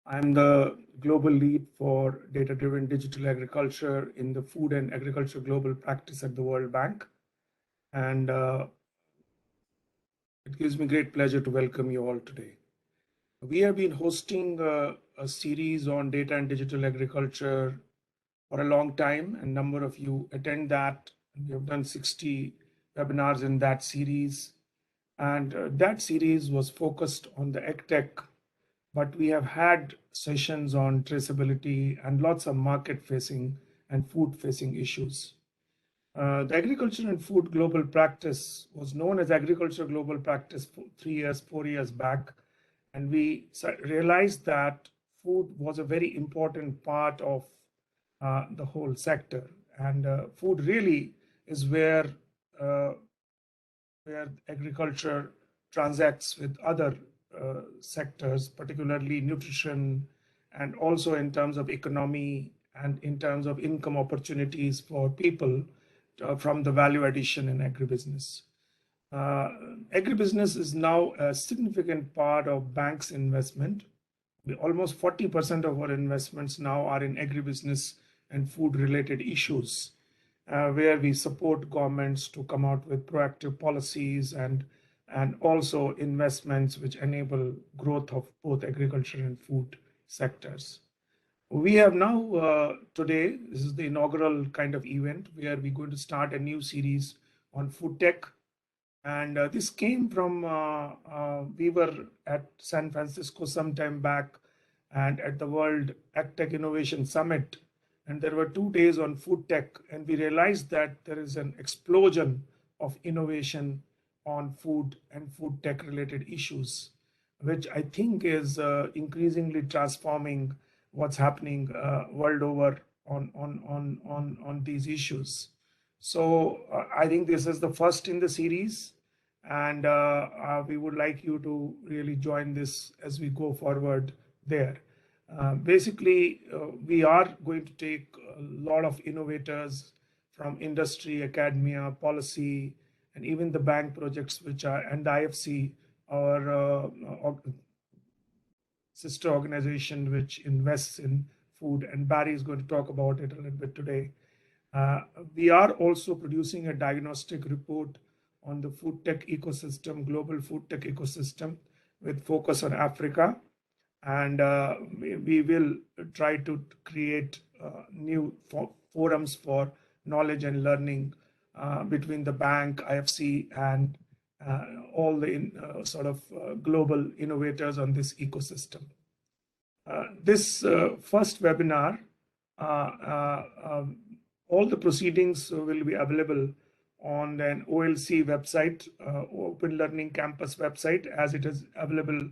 I'm the global lead for data-driven digital agriculture in the Food and Agriculture Global Practice at the World Bank. And it gives me great pleasure to welcome you all today. We have been hosting a series on data and digital agriculture for a long time, and a number of you attend that. We have done 60 webinars in that series. And that series was focused on the EdTech, but we have had sessions on traceability and lots of market-facing and food-facing issues. The Agriculture and Food Global Practice was known as Agriculture Global Practice 4 years back, and we realized that food was a very important part of the whole sector, and food really is where agriculture transacts with other sectors, particularly nutrition, and also in terms of economy and in terms of income opportunities for people from the value addition in agribusiness. Agribusiness is now a significant part of banks' investment. Almost 40% of our investments now are in agribusiness and food-related issues, where we support governments to come out with proactive policies and also investments which enable growth of both agriculture and food sectors. We have now today, this is the inaugural kind of event where we're going to start a new series on food tech. And this came from, we were at San Francisco some time back and at the World FoodTech Innovation Summit. And there were 2 days on food tech, and we realized that there is an explosion of innovation on food and food tech related issues, which I think is increasingly transforming what's happening world over on these issues. So I think this is the first in the series, and we would like you to really join this as we go forward there. Basically, we are going to take a lot of innovators from industry, academia, policy, and even the bank projects, which are, and the IFC, our sister organization, which invests in food, and Barry is going to talk about it a little bit today. We are also producing a diagnostic report on the food tech ecosystem, global food tech ecosystem, with focus on Africa. And we will try to create new forums for knowledge and learning between the bank, IFC, and all the global innovators on this ecosystem. This first webinar, all the proceedings will be available on an OLC website, Open Learning Campus website, as it is available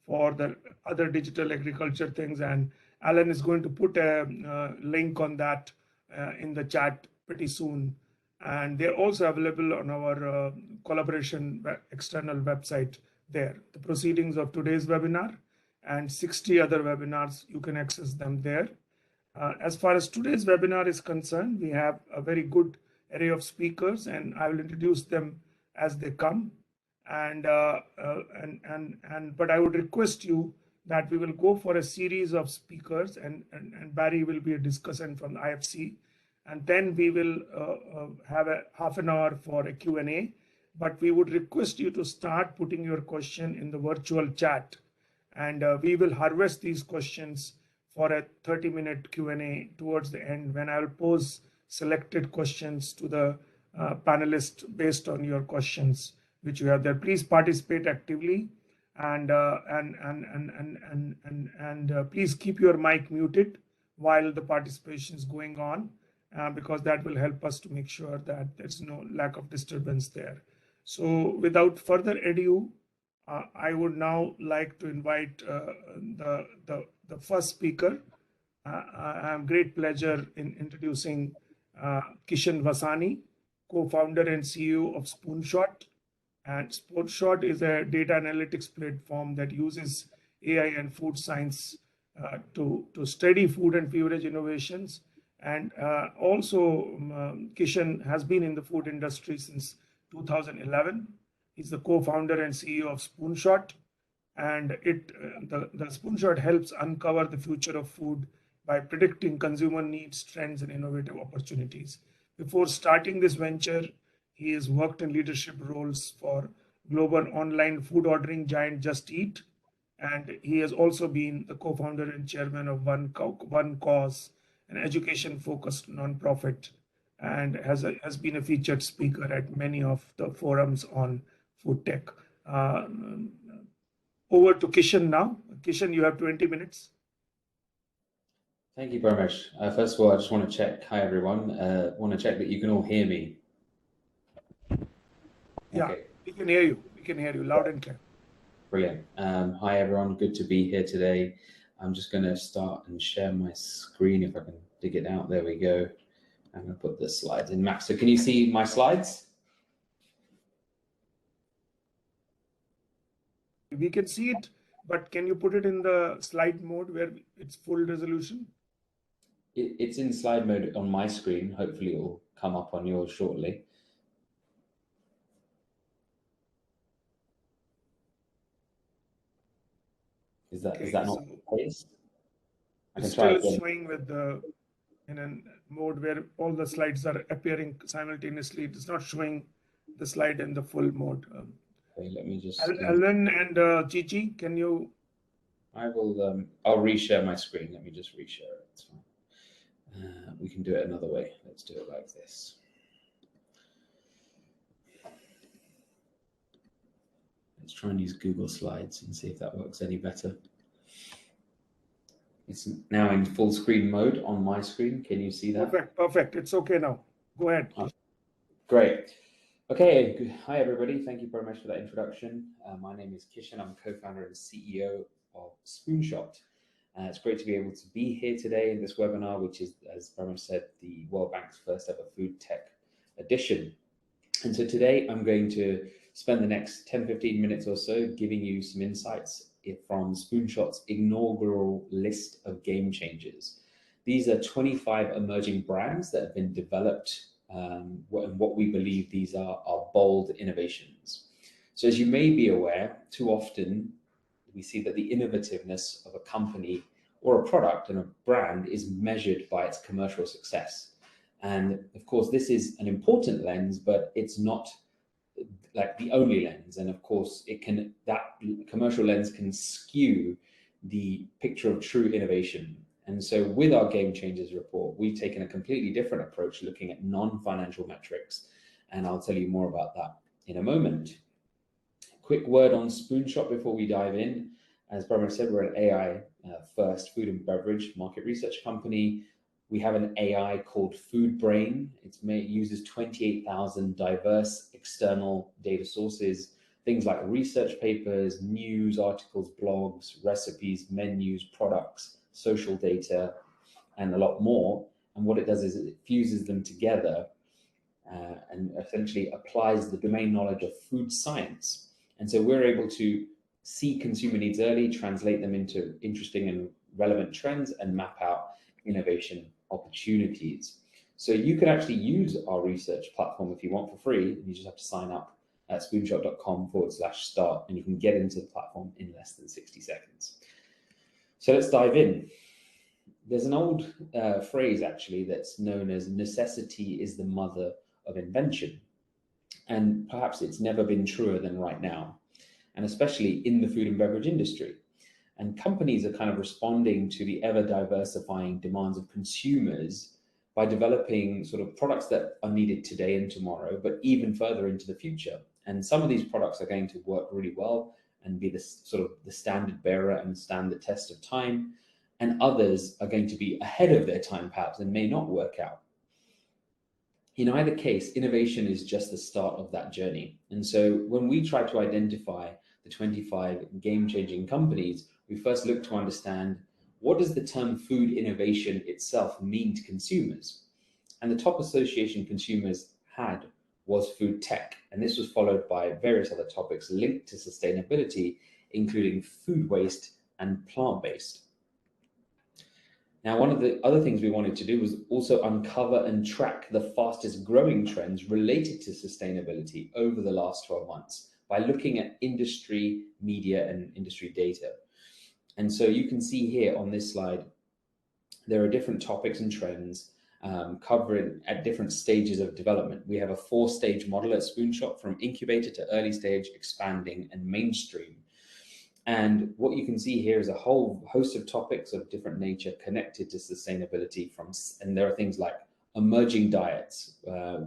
for the other digital agriculture things. And Alan is going to put a link on that in the chat pretty soon. And they're also available on our collaboration external website there. The proceedings of today's webinar and 60 other webinars, you can access them there. As far as today's webinar is concerned, we have a very good array of speakers, and I will introduce them as they come. But I would request you that we will go for a series of speakers, and Barry will be a discussant from the IFC, and then we will have a half an hour for a Q&A. But we would request you to start putting your question in the virtual chat, and we will harvest these questions for a 30-minute Q&A towards the end, when I will pose selected questions to the panelists based on your questions which you have there. Please participate actively, and please keep your mic muted while the participation is going on, because that will help us to make sure that there's no lack of disturbance there. So without further ado, I would now like to invite the first speaker. I have great pleasure in introducing Kishan Vasani, co-founder and CEO of Spoonshot. And Spoonshot is a data analytics platform that uses AI and food science to study food and beverage innovations. And also, Kishan has been in the food industry since 2011. He's the co-founder and CEO of Spoonshot. and the Spoonshot helps uncover the future of food by predicting consumer needs, trends, and innovative opportunities. Before starting this venture, he has worked in leadership roles for global online food ordering giant Just Eat, and he has also been the co-founder and chairman of One Cause, an education-focused nonprofit, and has been a featured speaker at many of the forums on food tech. Uh, Over to Kishan now. Kishan, you have 20 minutes. Thank you very much. First of all, I just want to check. Hi, everyone. Want to check that you can all hear me. Yeah, Okay. we can hear you. We can hear you loud and clear. Brilliant. Hi, everyone. Good to be here today. I'm just going to start and share my screen if I can dig it out. There we go. I'm going to put the slides in Max. So can you see my slides? We can see it, but can you put it in the slide mode where it's full resolution? It's in slide mode on my screen. Hopefully it will come up on yours shortly. Is that not the case? It's still showing with in a mode where all the slides are appearing simultaneously. It's not showing the slide in the full mode. Okay, let me just. Alan and Chichi, can you? I will. I'll reshare my screen. Let me just reshare it. It's fine. We can do it another way. Let's do it like this. Let's try and use Google Slides and see if that works any better. It's now in full screen mode on my screen. Can you see that? Perfect. It's okay now. Go ahead. Great. Okay. Hi, everybody. Thank you very much for that introduction. My name is Kishan. I'm co-founder and CEO of Spoonshot. It's great to be able to be here today in this webinar, which is, as Parmesh said, the World Bank's first ever food tech edition. And so today I'm going to spend the next 10-15 minutes or so giving you some insights from Spoonshot's inaugural list of game changers. These are 25 emerging brands that have been developed, and what we believe these are bold innovations. So as you may be aware, too often we see that the innovativeness of a company or a product and a brand is measured by its commercial success. And of course, this is an important lens, but it's not like the only lens. And of course, that commercial lens can skew the picture of true innovation. And so with our Game Changers report, we've taken a completely different approach looking at non-financial metrics. And I'll tell you more about that in a moment. Quick word on Spoonshot before we dive in. As Parmesh said, we're an AI first food and beverage market research company. We have an AI called Food Brain. It uses 28,000 diverse external data sources, things like research papers, news articles, blogs, recipes, menus, products, social data, and a lot more. And what it does is it fuses them together and essentially applies the domain knowledge of food science. And so we're able to see consumer needs early, translate them into interesting and relevant trends, and map out innovation opportunities. So you can actually use our research platform if you want for free. You just have to sign up at spoonshot.com/start, and you can get into the platform in less than 60 seconds. So let's dive in. There's an old phrase actually that's known as necessity is the mother of invention. And perhaps it's never been truer than right now, and especially in the food and beverage industry. And companies are kind of responding to the ever diversifying demands of consumers by developing sort of products that are needed today and tomorrow, but even further into the future. And some of these products are going to work really well and be the sort of the standard bearer and stand the test of time. And others are going to be ahead of their time perhaps and may not work out. In either case, innovation is just the start of that journey. And so when we try to identify the 25 game-changing companies, we first look to understand, what does the term food innovation itself mean to consumers? And the top association consumers had was food tech. And this was followed by various other topics linked to sustainability, including food waste and plant-based. Now, one of the other things we wanted to do was also uncover and track the fastest growing trends related to sustainability over the last 12 months, by looking at industry, media, and industry data. And so you can see here on this slide, there are different topics and trends covering at different stages of development. We have a 4-stage model at Spoonshot, from incubator to early stage, expanding, and mainstream. And what you can see here is a whole host of topics of different nature connected to sustainability and there are things like emerging diets,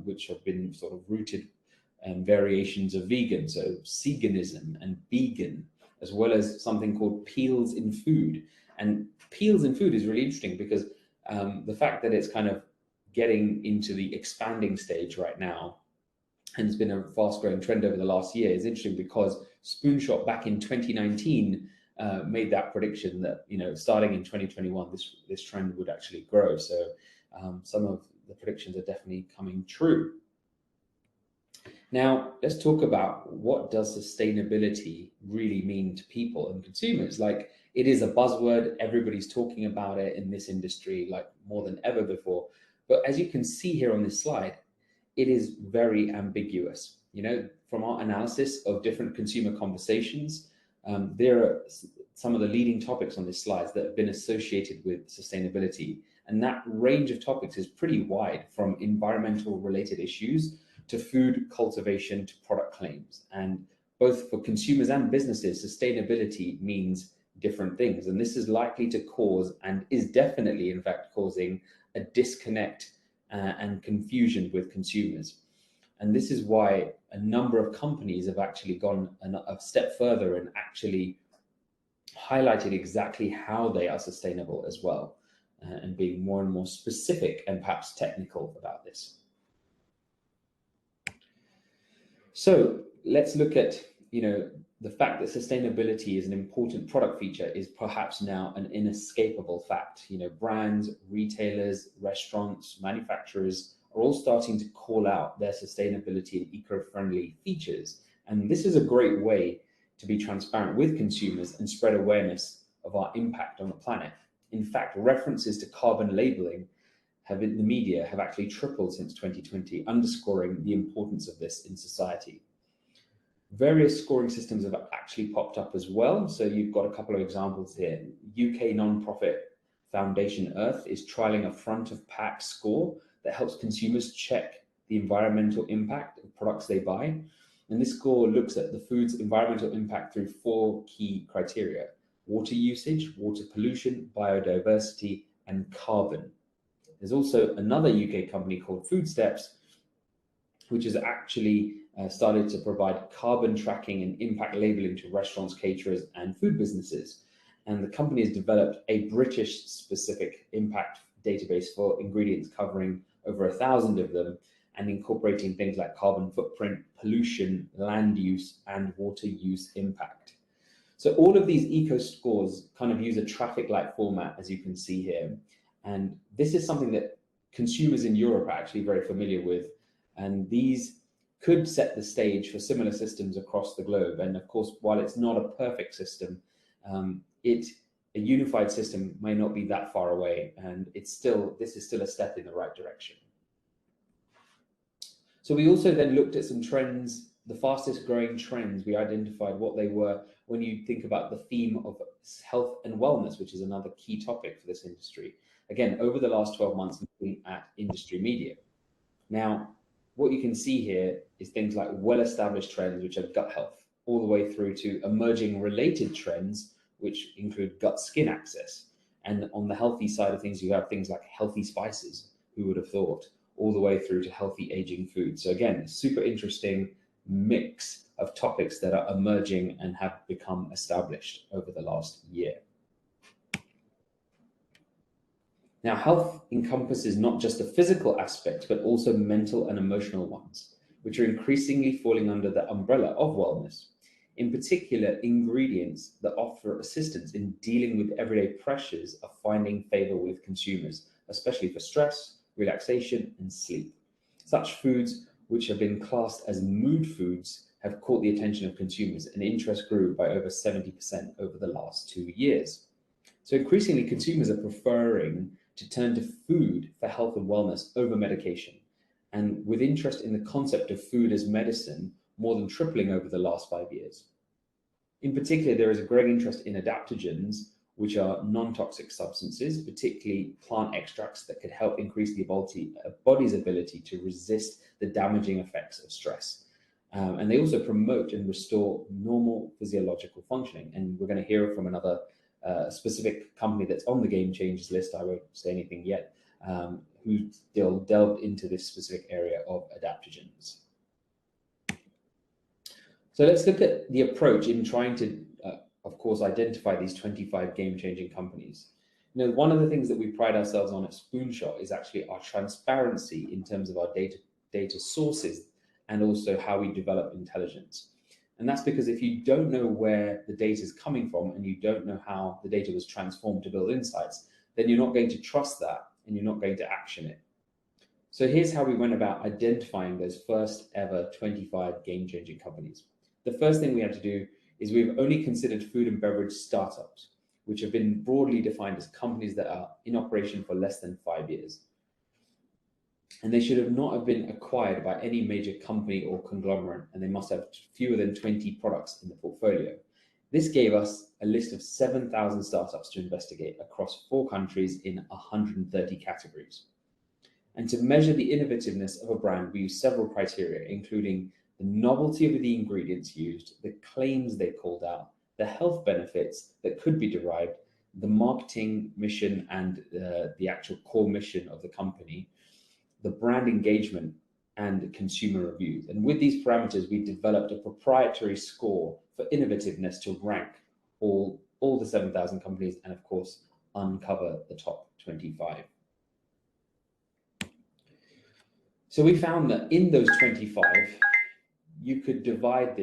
which have been sort of rooted in variations of vegan, so veganism and vegan, as well as something called peels in food. And peels in food is really interesting because the fact that it's kind of getting into the expanding stage right now, and it's been a fast growing trend over the last year, is interesting because Spoonshot back in 2019 made that prediction that, starting in 2021, this trend would actually grow. So some of the predictions are definitely coming true. Now, let's talk about what does sustainability really mean to people and consumers. Like, it is a buzzword, everybody's talking about it in this industry like more than ever before. But as you can see here on this slide, it is very ambiguous. From our analysis of different consumer conversations, there are some of the leading topics on this slide that have been associated with sustainability. And that range of topics is pretty wide, from environmental related issues to food cultivation to product claims. And both for consumers and businesses, sustainability means different things. And this is likely to cause, and is definitely in fact causing, a disconnect and confusion with consumers. And this is why a number of companies have actually gone a step further and actually highlighted exactly how they are sustainable as well, and being more and more specific and perhaps technical about this. So let's look at, the fact that sustainability is an important product feature is perhaps now an inescapable fact. Brands, retailers, restaurants, manufacturers are all starting to call out their sustainability and eco-friendly features. And this is a great way to be transparent with consumers and spread awareness of our impact on the planet. In fact, references to carbon labeling in the media have actually tripled since 2020, underscoring the importance of this in society. Various scoring systems have actually popped up as well. So you've got a couple of examples here. UK non-profit Foundation Earth is trialing a front of pack score that helps consumers check the environmental impact of products they buy. And this score looks at the food's environmental impact through 4 key criteria: water usage, water pollution, biodiversity, and carbon. There's also another UK company called Foodsteps, which has actually started to provide carbon tracking and impact labeling to restaurants, caterers, and food businesses. And the company has developed a British specific impact database for ingredients covering over 1,000 of them, and incorporating things like carbon footprint, pollution, land use, and water use impact. So all of these eco scores kind of use a traffic light format, as you can see here. And this is something that consumers in Europe are actually very familiar with. And these could set the stage for similar systems across the globe. And of course, while it's not a perfect system, a unified system may not be that far away. And this is still a step in the right direction. So we also then looked at some trends, the fastest growing trends. We identified what they were when you think about the theme of health and wellness, which is another key topic for this industry. Again, over the last 12 months, looking at industry media. Now, what you can see here is things like well-established trends, which are gut health, all the way through to emerging related trends, which include gut skin access. And on the healthy side of things, you have things like healthy spices, who would have thought, all the way through to healthy aging food. So again, super interesting mix of topics that are emerging and have become established over the last year. Now, health encompasses not just the physical aspects, but also mental and emotional ones, which are increasingly falling under the umbrella of wellness. In particular, ingredients that offer assistance in dealing with everyday pressures are finding favor with consumers, especially for stress, relaxation, and sleep. Such foods, which have been classed as mood foods, have caught the attention of consumers, and interest grew by over 70% over the last 2 years. So increasingly, consumers are preferring to turn to food for health and wellness over medication. And with interest in the concept of food as medicine, more than tripling over the last 5 years. In particular, there is a growing interest in adaptogens, which are non-toxic substances, particularly plant extracts that could help increase the body's ability to resist the damaging effects of stress. And they also promote and restore normal physiological functioning. And we're going to hear from another specific company that's on the game changers list, I won't say anything yet, who still delved into this specific area of adaptogens. So let's look at the approach in trying to, of course, identify these 25 game-changing companies. You know, one of the things that we pride ourselves on at Spoonshot is actually our transparency in terms of our data sources and also how we develop intelligence. And that's because if you don't know where the data is coming from and you don't know how the data was transformed to build insights, then you're not going to trust that and you're not going to action it. So here's how we went about identifying those first ever 25 game-changing companies. The first thing we had to do is we've only considered food and beverage startups, which have been broadly defined as companies that are in operation for less than 5 years. And they should not have been acquired by any major company or conglomerate, and they must have fewer than 20 products in the portfolio. This gave us a list of 7,000 startups to investigate across 4 countries in 130 categories. And to measure the innovativeness of a brand, we used several criteria, including the novelty of the ingredients used, the claims they called out, the health benefits that could be derived, the marketing mission and the actual core mission of the company, the brand engagement, and consumer reviews. And with these parameters, we developed a proprietary score for innovativeness to rank all the 7,000 companies and, of course, uncover the top 25. So we found that in those 25, you could divide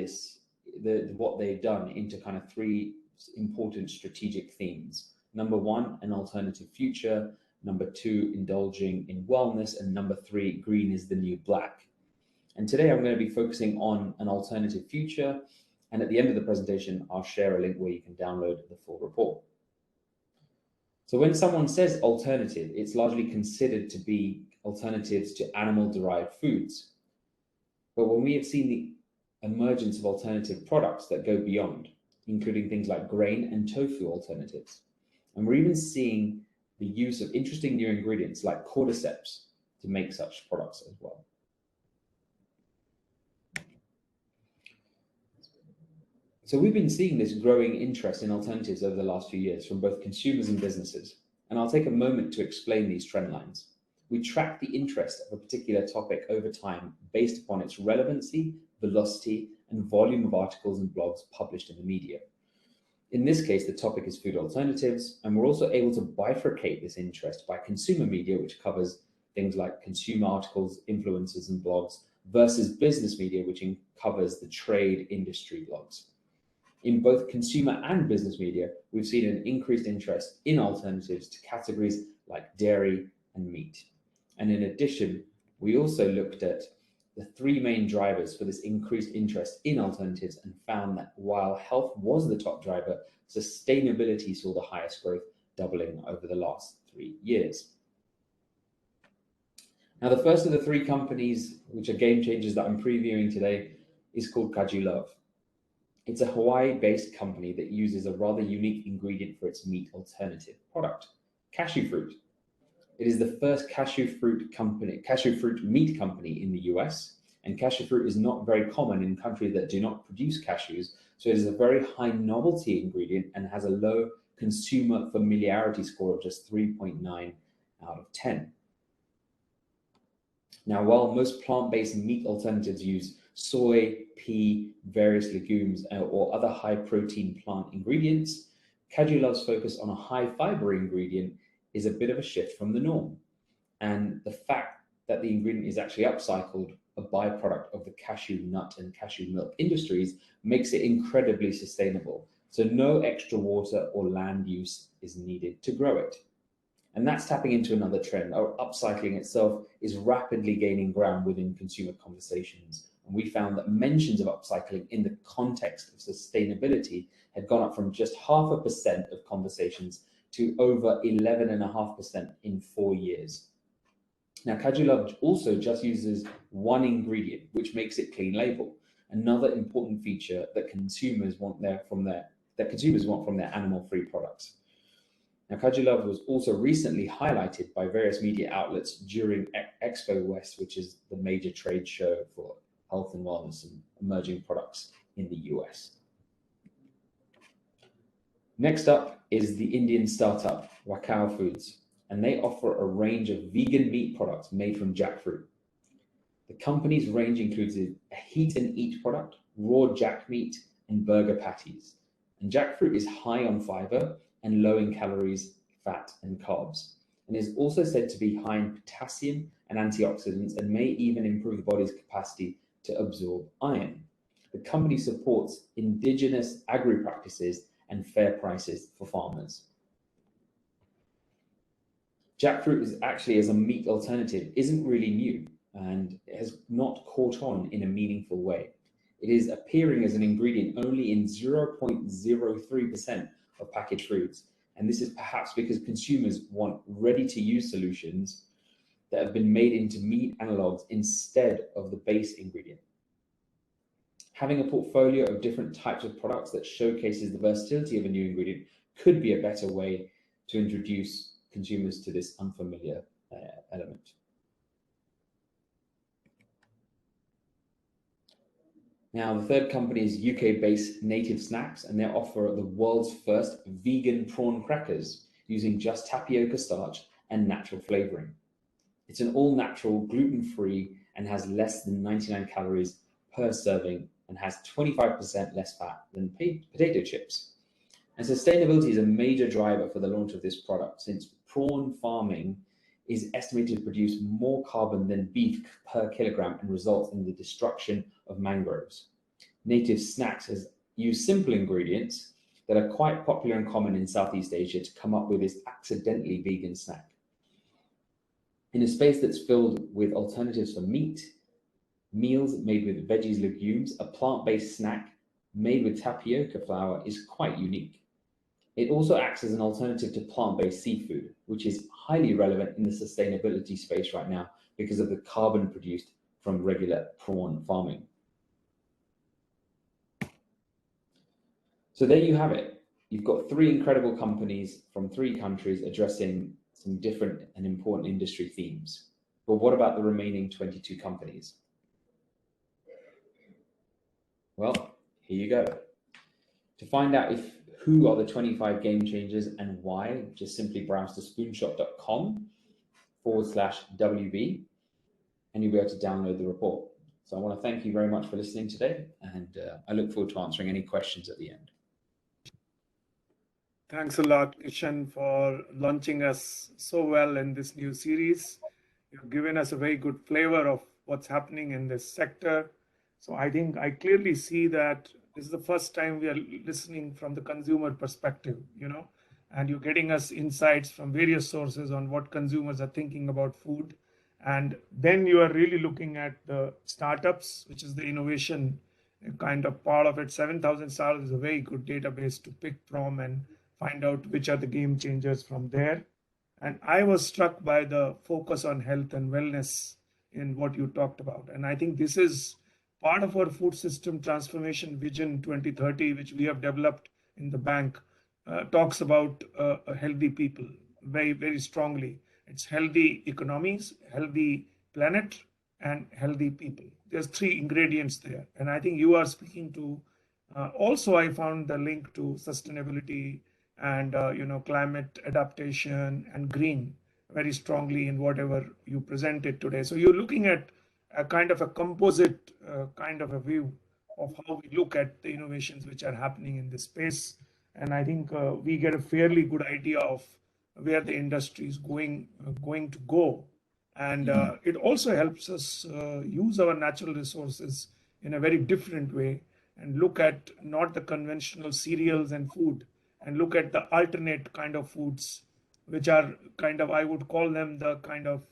what they've done into kind of 3 important strategic themes. Number 1, an alternative future. Number 2, indulging in wellness. And number 3, green is the new black. And today I'm going to be focusing on an alternative future. And at the end of the presentation, I'll share a link where you can download the full report. So when someone says alternative, it's largely considered to be alternatives to animal-derived foods. But when we have seen the emergence of alternative products that go beyond, including things like grain and tofu alternatives, and we're even seeing the use of interesting new ingredients like cordyceps to make such products as well. So we've been seeing this growing interest in alternatives over the last few years from both consumers and businesses, and I'll take a moment to explain these trend lines. We track the interest of a particular topic over time based upon its relevancy, velocity, and volume of articles and blogs published in the media. In this case, the topic is food alternatives, and we're also able to bifurcate this interest by consumer media, which covers things like consumer articles, influencers, and blogs, versus business media, which covers the trade industry blogs. In both consumer and business media, we've seen an increased interest in alternatives to categories like dairy and meat. And in addition, we also looked at the 3 main drivers for this increased interest in alternatives and found that while health was the top driver, sustainability saw the highest growth, doubling over the last 3 years. Now, the first of the 3 companies, which are game changers that I'm previewing today, is called Kajulove. It's a Hawaii-based company that uses a rather unique ingredient for its meat alternative product, cashew fruit. It is the first cashew fruit meat company in the US, and cashew fruit is not very common in countries that do not produce cashews, so it is a very high novelty ingredient and has a low consumer familiarity score of just 3.9 out of 10. Now, while most plant-based meat alternatives use soy, pea, various legumes, or other high-protein plant ingredients, Kajulove's focus on a high-fiber ingredient is a bit of a shift from the norm. And the fact that the ingredient is actually upcycled, a byproduct of the cashew nut and cashew milk industries, makes it incredibly sustainable. So no extra water or land use is needed to grow it. And that's tapping into another trend. Upcycling itself is rapidly gaining ground within consumer conversations. And we found that mentions of upcycling in the context of sustainability had gone up from just 0.5% of conversations to over 11.5% in 4 years. Now, Kajulove also just uses one ingredient, which makes it clean label. another important feature that consumers want from their animal-free products. Now, Kajulove was also recently highlighted by various media outlets during Expo West, which is the major trade show for health and wellness and emerging products in the US. Next up is the Indian startup Wakao Foods, and they offer a range of vegan meat products made from jackfruit. The company's range includes a heat and eat product, raw jack meat, and burger patties. And jackfruit is high on fiber and low in calories, fat, and carbs, and is also said to be high in potassium and antioxidants, and may even improve the body's capacity to absorb iron. The company supports indigenous agri practices and fair prices for farmers. Jackfruit is actually, as a meat alternative, isn't really new and has not caught on in a meaningful way. It is appearing as an ingredient only in 0.03% of packaged foods. And this is perhaps because consumers want ready-to-use solutions that have been made into meat analogs instead of the base ingredient. Having a portfolio of different types of products that showcases the versatility of a new ingredient could be a better way to introduce consumers to this unfamiliar element. Now, the third company is UK-based Native Snacks, and they offer the world's first vegan prawn crackers using just tapioca starch and natural flavoring. It's an all-natural, gluten-free, and has less than 99 calories per serving, and has 25% less fat than potato chips. And sustainability is a major driver for the launch of this product, since prawn farming is estimated to produce more carbon than beef per kilogram and results in the destruction of mangroves. Native Snacks has used simple ingredients that are quite popular and common in Southeast Asia to come up with this accidentally vegan snack. In a space that's filled with alternatives for meat, meals made with veggies, legumes, a plant-based snack made with tapioca flour is quite unique. It also acts as an alternative to plant-based seafood, which is highly relevant in the sustainability space right now because of the carbon produced from regular prawn farming. So there you have it. You've got three incredible companies from three countries addressing some different and important industry themes. But what about the remaining 22 companies? Well, here you go. To find out who are the 25 game changers and why, just simply browse to spoonshot.com/WB and you'll be able to download the report. So I want to thank you very much for listening today, and I look forward to answering any questions at the end. Thanks a lot, Kishan, for launching us so well in this new series. You've given us a very good flavor of what's happening in this sector. So I think I clearly see that this is the first time we are listening from the consumer perspective, and you're getting us insights from various sources on what consumers are thinking about food. And then you are really looking at the startups, which is the innovation kind of part of it. 7,000 startups is a very good database to pick from and find out which are the game changers from there. And I was struck by the focus on health and wellness in what you talked about. And I think this is part of our food system transformation vision 2030, which we have developed in the bank, talks about healthy people very, very strongly. It's healthy economies, healthy planet, and healthy people. There's three ingredients there. And I think you are speaking to, also I found the link to sustainability and climate adaptation and green very strongly in whatever you presented today. So you're looking at a kind of a composite kind of a view of how we look at the innovations which are happening in this space. And I think we get a fairly good idea of where the industry is going to go. And it also helps us use our natural resources in a very different way and look at not the conventional cereals and food, and look at the alternate kind of foods, which are kind of, I would call them the kind of,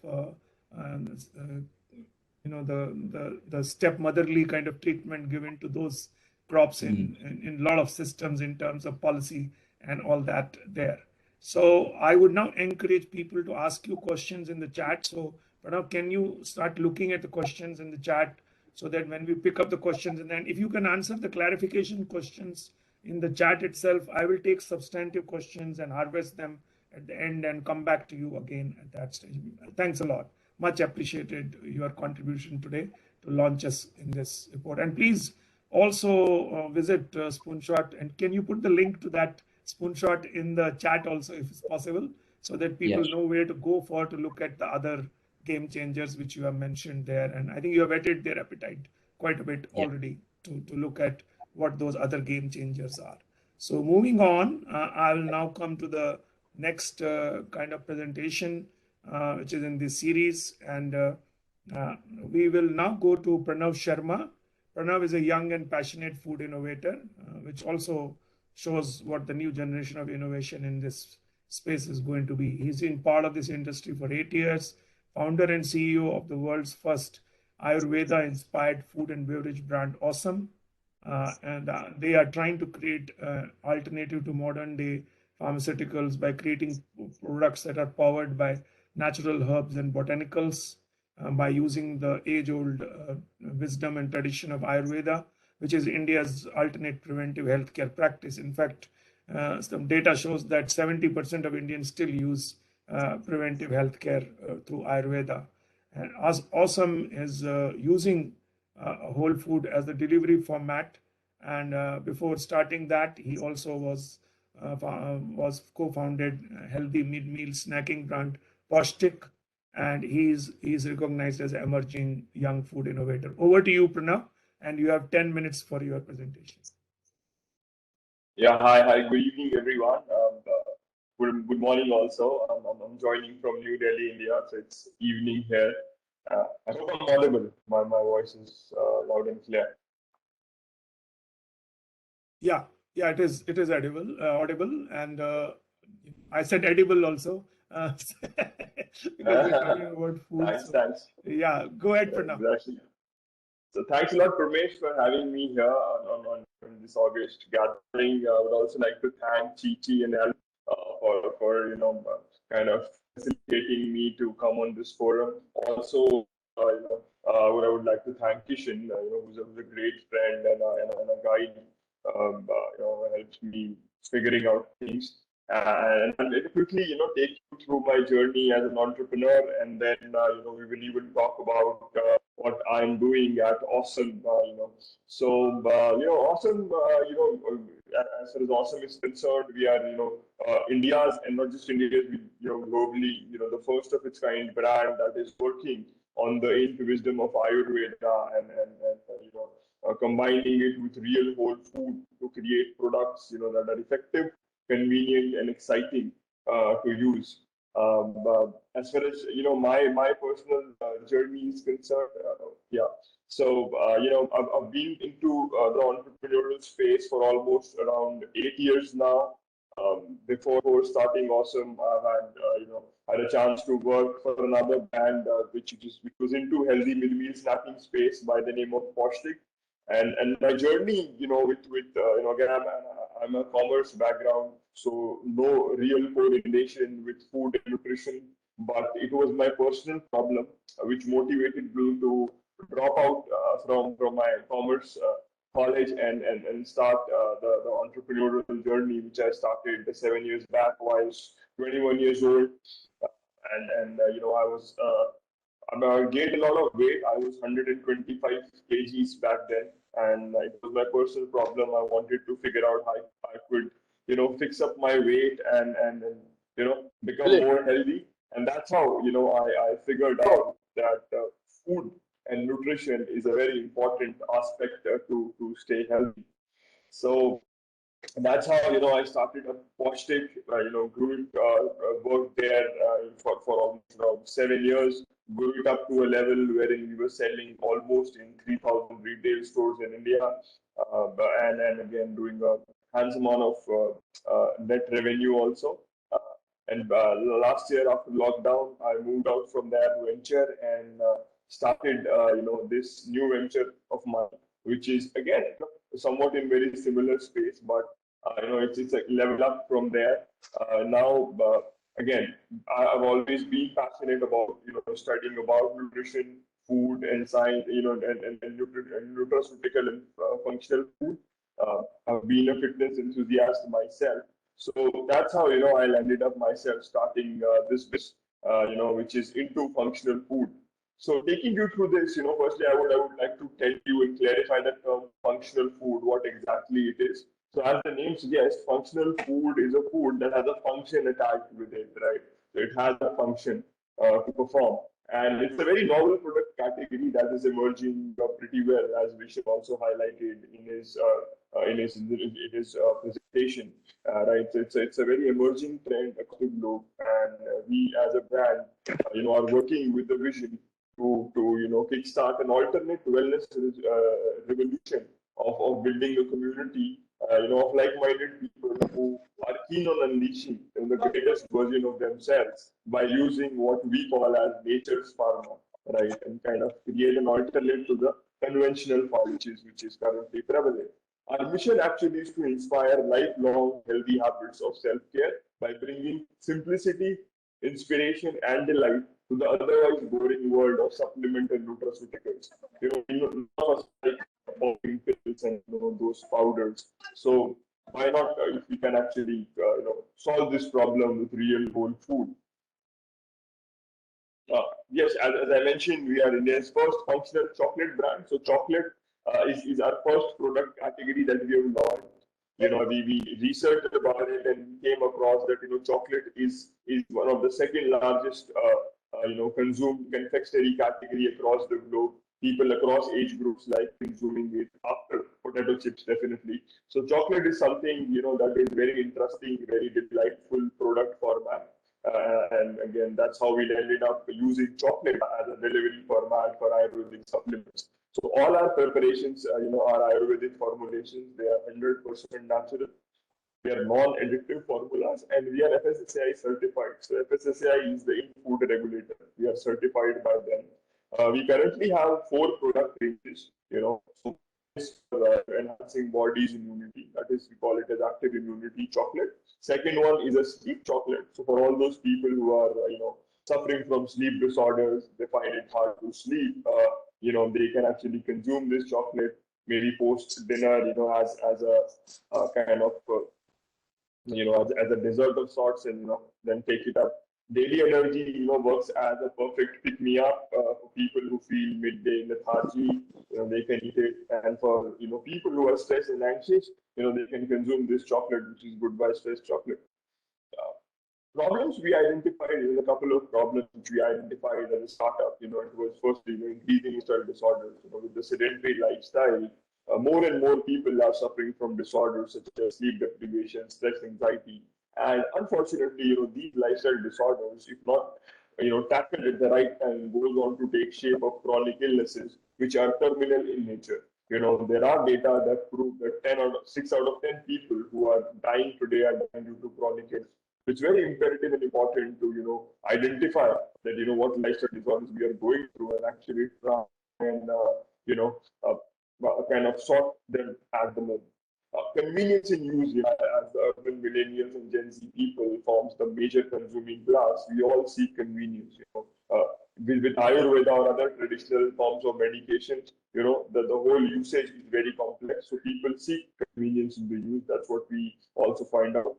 the stepmotherly kind of treatment given to those crops in a lot of systems in terms of policy and all that there. So I would now encourage people to ask you questions in the chat. So Pranav, can you start looking at the questions in the chat so that when we pick up the questions, and then if you can answer the clarification questions in the chat itself, I will take substantive questions and harvest them at the end and come back to you again at that stage. Thanks a lot. Much appreciated your contribution today to launch us in this report. And please also visit Spoonshot, and can you put the link to that Spoonshot in the chat also if it's possible, so that people know where to go for to look at the other game changers which you have mentioned there. And I think you have whetted their appetite quite a bit already to look at what those other game changers are. So moving on, I will now come to the next kind of presentation, which is in this series. And we will now go to Pranav Sharma. Pranav is a young and passionate food innovator, which also shows what the new generation of innovation in this space is going to be. He's been part of this industry for 8 years, founder and CEO of the world's first Ayurveda-inspired food and beverage brand, Awsum. And they are trying to create alternative to modern-day pharmaceuticals by creating products that are powered by natural herbs and botanicals, by using the age-old wisdom and tradition of Ayurveda, which is India's alternate preventive healthcare practice. In fact, some data shows that 70% of Indians still use preventive healthcare through Ayurveda. And Awsum is using whole food as the delivery format. And before starting that, he also was co-founded healthy mid-meal snacking brand Postic, and he's recognized as an emerging young food innovator. Over to you, Pranav, and you have 10 minutes for your presentation. Yeah, hi, good evening, everyone. Good morning also. I'm joining from New Delhi, India, so it's evening here. I hope I'm audible. My voice is loud and clear. Yeah, it is audible, and I said edible also. Because we're talking about food. Thanks. Yeah, go ahead, Pranav. Exactly. So thanks a lot, Pramesh, for having me here on this August gathering. I would also like to thank Chichi and Al for kind of facilitating me to come on this forum. Also, I would like to thank Kishan, who's a great friend and a guide. Helps me figuring out things. And I'll quickly, take you through my journey as an entrepreneur, and then we will even talk about what I'm doing at Awsum. So Awsum, as far as Awsum is concerned, we are India's, and not just India's, globally, the first of its kind brand that is working on the ancient wisdom of Ayurveda and combining it with real whole food to create products that are effective, convenient, and exciting to use. As far as my personal journey is concerned, So I've been into the entrepreneurial space for almost around 8 years now. Before starting Awsum, I had a chance to work for another brand which was into healthy mid-meal snacking space by the name of Postic. And my journey, again, I'm a commerce background, so no real correlation with food and nutrition, but it was my personal problem which motivated me to drop out from my commerce college and start the entrepreneurial journey, which I started 7 years back while I was 21 years old. I gained a lot of weight. I was 125 kgs back then, and it was my personal problem. I wanted to figure out how I could, fix up my weight and become more healthy. And that's how, I figured out that food and nutrition is a very important aspect to stay healthy. So that's how I started a Postic. Grew it, worked there for almost around 7 years. Grew it up to a level wherein we were selling almost in 3,000 retail stores in India, and again doing a handsome amount of net revenue also. And last year after lockdown, I moved out from that venture and started this new venture of mine, which is again somewhat in very similar space, but it's a level up from there. Again, I've always been passionate about studying about nutrition, food, enzyme, and nutraceutical and functional food. I've been a fitness enthusiast myself, so that's how I landed up myself starting this business, which is into functional food. So taking you through this, firstly I would like to tell you and clarify the term functional food, what exactly it is. So as the name suggests, functional food is a food that has a function attached with it, right? So it has a function to perform. And it's a very novel product category that is emerging pretty well, as Vishal also highlighted in his presentation. Right, so it's a very emerging trend across the globe, and we as a brand, are working with the vision to kickstart an alternate wellness revolution of building a community, of like-minded people who are keen on unleashing the greatest version of themselves by using what we call as nature's pharma, right, and kind of create an alternate to the conventional pharma, which is currently prevalent. Our mission actually is to inspire lifelong healthy habits of self-care by bringing simplicity, inspiration, and delight to the otherwise boring world of supplement and nutraceuticals. None of us like popping pills and those powders. So why not, if we can actually solve this problem with real whole food? Yes, as I mentioned, we are India's first functional chocolate brand. So chocolate is our first product category that we have launched. We researched about it and came across that chocolate is one of the second largest consumed confectionery category across the globe. People across age groups like consuming it after potato chips, definitely. So chocolate is something that is very interesting, very delightful product format. And again, that's how we ended up using chocolate as a delivery format for Ayurvedic supplements. So all our preparations, are Ayurvedic formulations. They are 100% natural. They are non-addictive formulas, and we are FSSAI certified. So FSSAI is the food regulator. We are certified by them. We currently have 4 product ranges. So enhancing body's immunity. That is, we call it as active immunity chocolate. Second one is a sleep chocolate. So for all those people who are, suffering from sleep disorders, they find it hard to sleep. They can actually consume this chocolate maybe post dinner, as a kind of, as a dessert of sorts, and then take it up. Daily energy, works as a perfect pick-me-up for people who feel midday lethargy. They can eat it, and for people who are stressed and anxious, they can consume this chocolate, which is goodbye stress chocolate. Problems we identified, a couple of problems which we identified as a startup. It was firstly increasing lifestyle disorders. With the sedentary lifestyle, more and more people are suffering from disorders such as sleep deprivation, stress, anxiety, and unfortunately, these lifestyle disorders, if not tackled at the right time, goes on to take shape of chronic illnesses which are terminal in nature. There are data that prove that 6 out of 10 people who are dying today are dying due to chronic illness. It's very imperative and important to identify that what lifestyle disorders we are going through and actually try and kind of sort them at the moment. Convenience in use, as the urban millennials and Gen Z people forms the major consuming class, we all seek convenience. With Ayurveda or other traditional forms of medication, the whole usage is very complex. So people seek convenience in the use. That's what we also find out.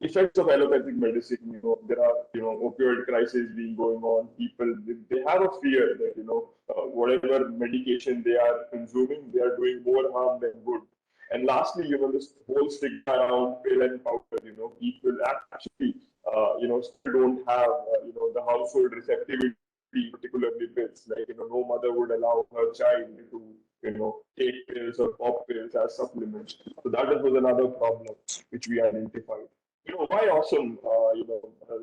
Effects of allopathic medicine, there are, opioid crisis being going on. People, they have a fear that, whatever medication they are consuming, they are doing more harm than good. And lastly, this whole stigma around pill and powder, people actually, still don't have, the household receptivity, particularly pills. Like, no mother would allow her child to, take pills or pop pills as supplements. So that was another problem which we identified. Why Awsum?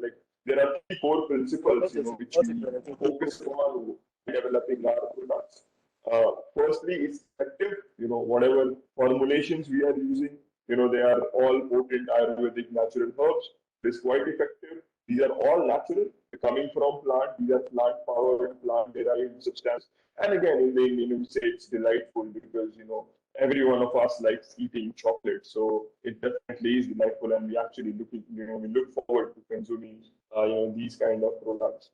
Like there are 3 core principles, which we focus on developing our products. Firstly, it's effective. Whatever formulations we are using, they are all potent Ayurvedic natural herbs. It's quite effective. These are all natural, coming from plant. These are plant powered, plant derived substance. And again, in the Indian, we say it's delightful because every one of us likes eating chocolate, so it definitely is delightful, and we actually we look forward to consuming these kind of products.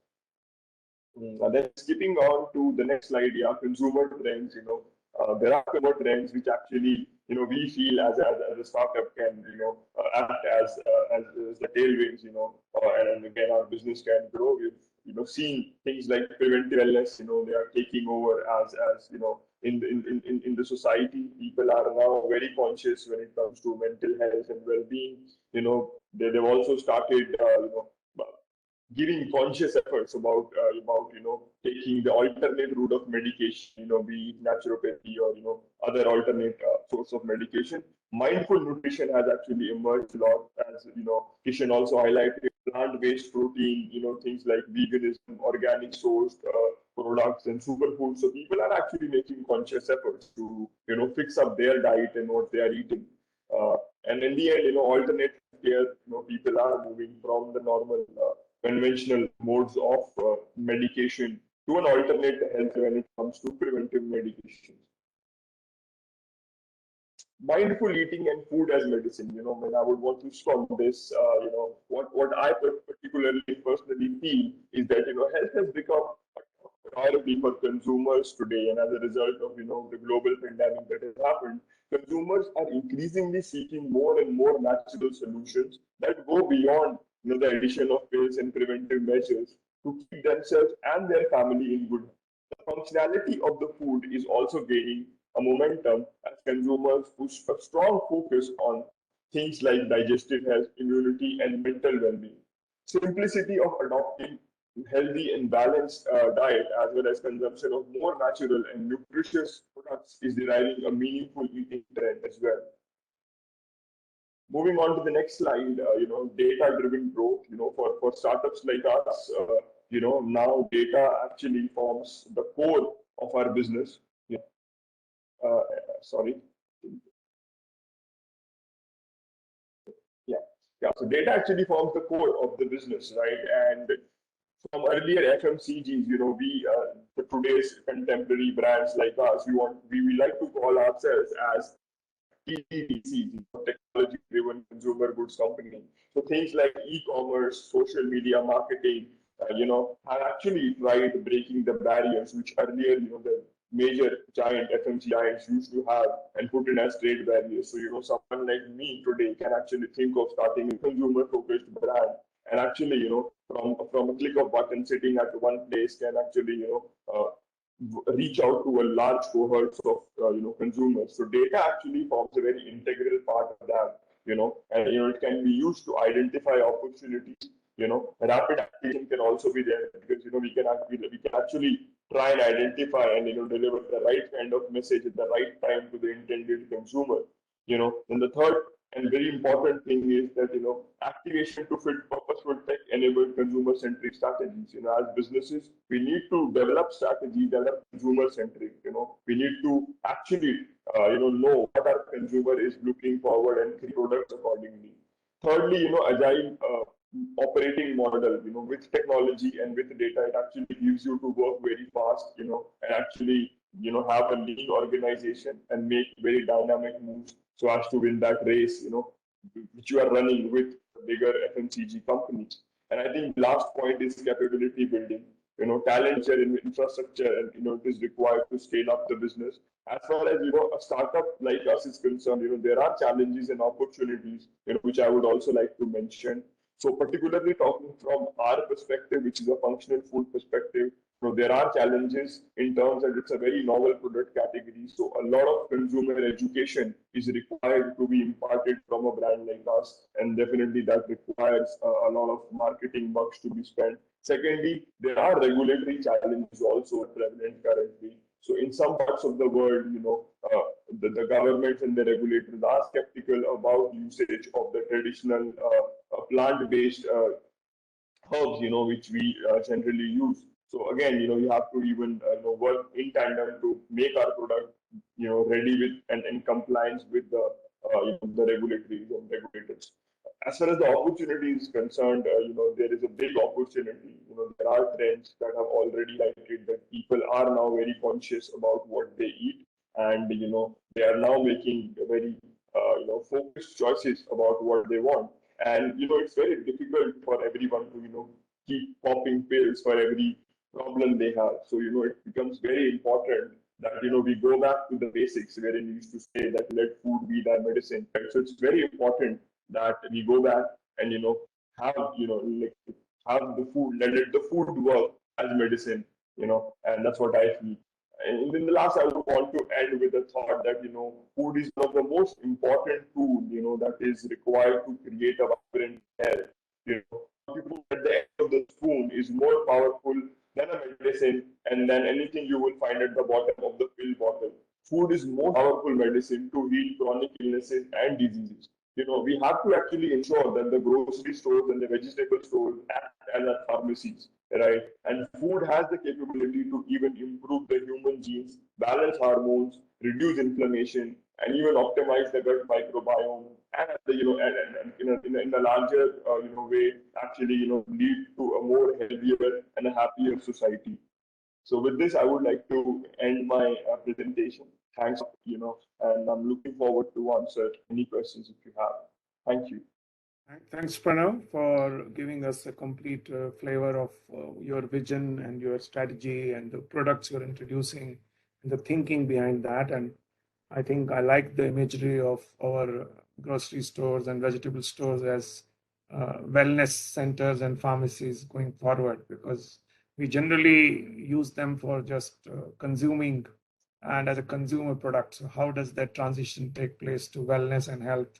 And then skipping on to the next slide, yeah, consumer trends. There are consumer trends which actually, we feel as a startup can, act as the tailwinds, and again our business can grow. We've, seen things like preventive wellness, they are taking over as in the society. People are now very conscious when it comes to mental health and well-being. They've also started, giving conscious efforts about taking the alternate route of medication, be it naturopathy or other alternate source of medication. Mindful nutrition has actually emerged a lot, as Kishan also highlighted. Plant-based protein, things like veganism, organic sourced products, and superfoods. So people are actually making conscious efforts to fix up their diet and what they are eating. And in the end, alternate care, people are moving from the normal conventional modes of medication to an alternate health when it comes to preventive medications. Mindful eating and food as medicine. When I would want to stop this, what I particularly personally feel is that health has become a priority for consumers today, and as a result of the global pandemic that has happened, consumers are increasingly seeking more and more natural solutions that go beyond the addition of pills and preventive measures to keep themselves and their family in good health. The functionality of the food is also gaining a momentum as consumers push a strong focus on things like digestive health, immunity, and mental well-being. Simplicity of adopting healthy and balanced diet, as well as consumption of more natural and nutritious products, is deriving a meaningful eating trend as well. Moving on to the next slide, data-driven growth. For startups like us, now data actually forms the core of our business. Sorry. Yeah. So data actually forms the core of the business, right? And from earlier FMCGs, we for today's contemporary brands like us, we like to call ourselves as TDC, technology-driven consumer goods company. So things like e-commerce, social media marketing, have actually tried breaking the barriers which earlier, the major giant FMCG giants used to have and put in as trade barriers. So, someone like me today can actually think of starting a consumer-focused brand, and actually, from a click of button, sitting at one place can actually, reach out to a large cohorts of consumers. So data actually forms a very integral part of that, and it can be used to identify opportunities. Rapid activation can also be there, because we can actually try and identify and deliver the right kind of message at the right time to the intended consumer. Then the third and very important thing is that activation to fit purposeful tech-enabled consumer-centric strategies. As businesses, we need to develop strategies that are consumer-centric. We need to actually know what our consumer is looking forward and create products accordingly. Thirdly, agile operating model. With technology and with data, it actually gives you to work very fast. And actually have a lean organization and make very dynamic moves so as to win that race, which you are running with bigger FMCG companies. And I think the last point is capability building. Talent and infrastructure, and it is required to scale up the business. As far as a startup like us is concerned, there are challenges and opportunities, which I would also like to mention. So particularly talking from our perspective, which is a functional food perspective, there are challenges in terms that it's a very novel product category. So a lot of consumer education is required to be imparted from a brand like us, and definitely that requires a lot of marketing bucks to be spent. Secondly, there are regulatory challenges also prevalent currently. So in some parts of the world, the governments and the regulators are skeptical about usage of the traditional plant-based herbs, which we generally use. So again, you have to even work in tandem to make our product, ready with and in compliance with the regulatories and regulators. As far as the opportunity is concerned, there is a big opportunity. There are trends that have already highlighted that people are now very conscious about what they eat, and they are now making very focused choices about what they want. And it's very difficult for everyone to keep popping pills for every problem they have. So, it becomes very important that, we go back to the basics wherein we used to say that let food be thy medicine. Right? So it's very important that we go back and, have, like have the food, let the food work as medicine, and that's what I feel. And in the last, I would want to end with a thought that, food is one of the most important tools, that is required to create a vibrant health. People at the end of the spoon is more powerful than a medicine and than anything you will find at the bottom of the pill bottle. Food is most powerful medicine to heal chronic illnesses and diseases. We have to actually ensure that the grocery stores and the vegetable stores act as our pharmacies, right? And food has the capability to even improve the human genes, balance hormones, reduce inflammation, and even optimize the gut microbiome, and in a larger way, actually lead to a more healthier and a happier society. So with this, I would like to end my presentation. Thanks, and I'm looking forward to answer any questions if you have. Thank you. Thanks, Pranav, for giving us a complete flavor of your vision and your strategy and the products you're introducing and the thinking behind that. And I think I like the imagery of our grocery stores and vegetable stores as wellness centers and pharmacies going forward, because we generally use them for just consuming and as a consumer product. So how does that transition take place to wellness and health?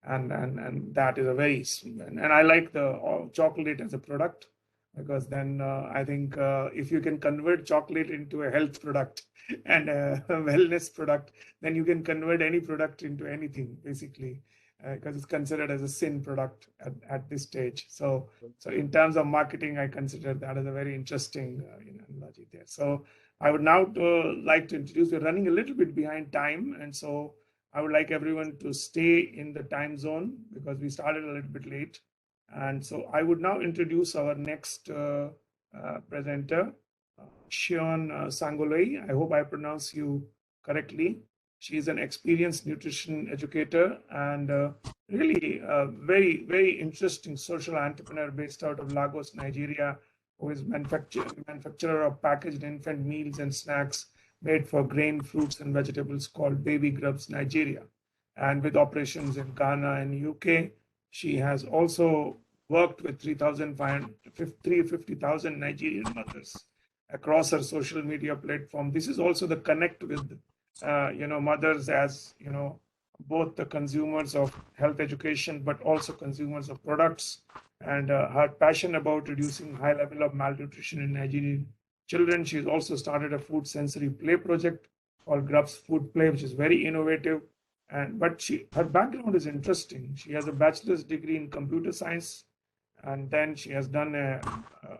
And that is a very, and I like the chocolate as a product, because then I think if you can convert chocolate into a health product and a wellness product, then you can convert any product into anything, basically, because it's considered as a sin product at this stage. So in terms of marketing, I consider that as a very interesting analogy there. So I would now like to introduce, we're running a little bit behind time, and so I would like everyone to stay in the time zone because we started a little bit late. And so I would now introduce our next presenter, Shion Sangolei. I hope I pronounce you correctly. She is an experienced nutrition educator and really a very, very interesting social entrepreneur based out of Lagos, Nigeria, who is manufacturer of packaged infant meals and snacks made for grain, fruits, and vegetables called Baby Grubz Nigeria. And with operations in Ghana and UK, she has also worked with 350,000 Nigerian mothers across her social media platform. This is also the connect with, mothers as, both the consumers of health education, but also consumers of products, and her passion about reducing high level of malnutrition in Nigerian children. She's also started a food sensory play project called Grubz Food Play, which is very innovative. But her background is interesting. She has a bachelor's degree in computer science, and then she has done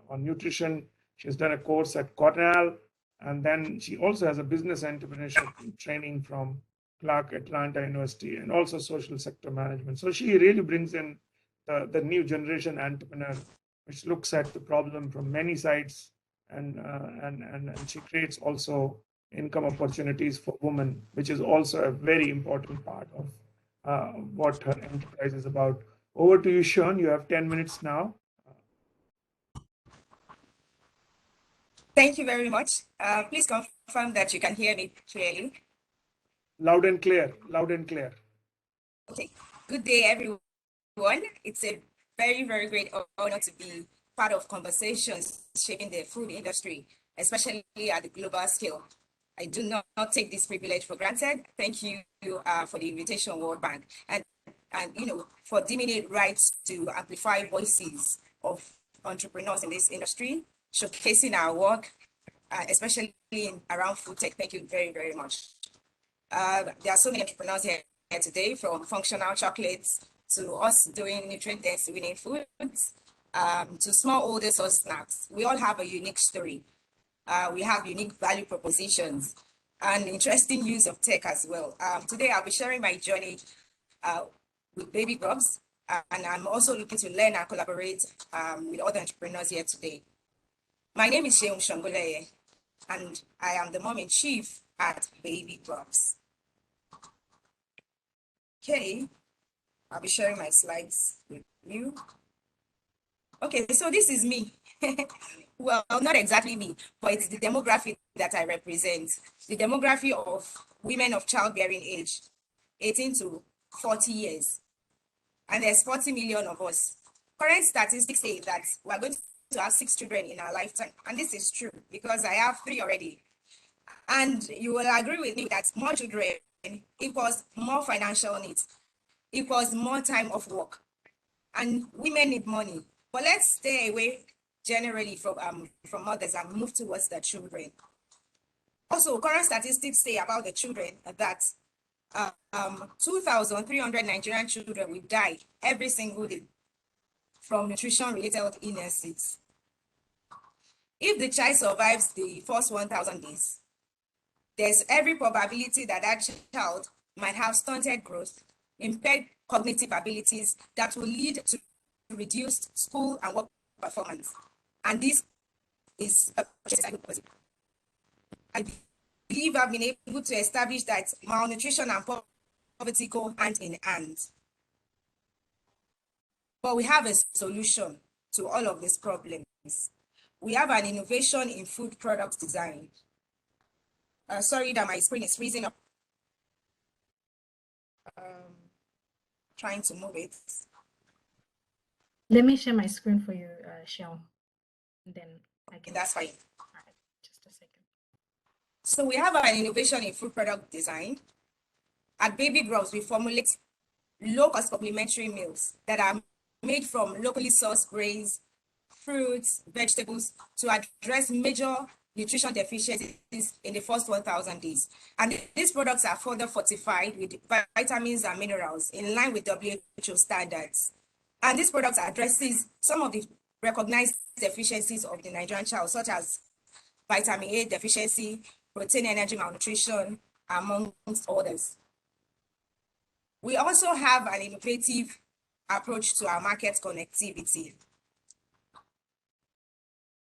on nutrition. She has done a course at Cornell, and then she also has a business entrepreneurship training from Clark Atlanta University, and also social sector management. So she really brings in the new generation entrepreneur, which looks at the problem from many sides, and she creates also income opportunities for women, which is also a very important part of what her enterprise is about. Over to you, Sean. You have 10 minutes now. Thank you very much. Please confirm that you can hear me clearly. Loud and clear, loud and clear. Okay. Good day, everyone. It's a very, very great honor to be part of conversations shaping the food industry, especially at the global scale. I do not take this privilege for granted. Thank you for the invitation, World Bank, and for deeming it right to amplify voices of entrepreneurs in this industry, showcasing our work, especially around food tech. Thank you very, very much. There are so many entrepreneurs here today, from functional chocolates to us doing nutrient-dense winning foods, to smallholder source snacks. We all have a unique story. We have unique value propositions and interesting use of tech as well. Today, I'll be sharing my journey with Baby Grubz, and I'm also looking to learn and collaborate with other entrepreneurs here today. My name is Shion Sangolei, and I am the mom-in-chief at Baby Grubz. Okay, I'll be sharing my slides with you. Okay, so this is me. Well, not exactly me, but it's the demography that I represent. The demography of women of childbearing age, 18 to 40 years. And there's 40 million of us. Current statistics say that we're going to have 6 children in our lifetime. And this is true because I have 3 already. And you will agree with me that more children equals more financial needs, equals more time of work. And women need money. But let's stay away generally from mothers and move towards the children. Also, current statistics say about the children that 2,300 Nigerian children will die every single day from nutrition-related illnesses. If the child survives the first 1,000 days, there's every probability that that child might have stunted growth, impaired cognitive abilities that will lead to reduced school and work performance. And this is a I believe I've been able to establish that malnutrition and poverty go hand in hand. But we have a solution to all of these problems. We have an innovation in food product design. Sorry that my screen is freezing up. Trying to move it. Let me share my screen for you, Shell. Then I can. That's fine. All right, just a second. So we have an innovation in food product design. At Baby Grubz, we formulate low-cost supplementary meals that are made from locally sourced grains, fruits, vegetables to address major nutrition deficiencies in the first 1,000 days. And these products are further fortified with vitamins and minerals in line with WHO standards. And these products addresses some of the recognized deficiencies of the Nigerian child, such as vitamin A deficiency, protein energy malnutrition, amongst others. We also have an innovative approach to our market connectivity.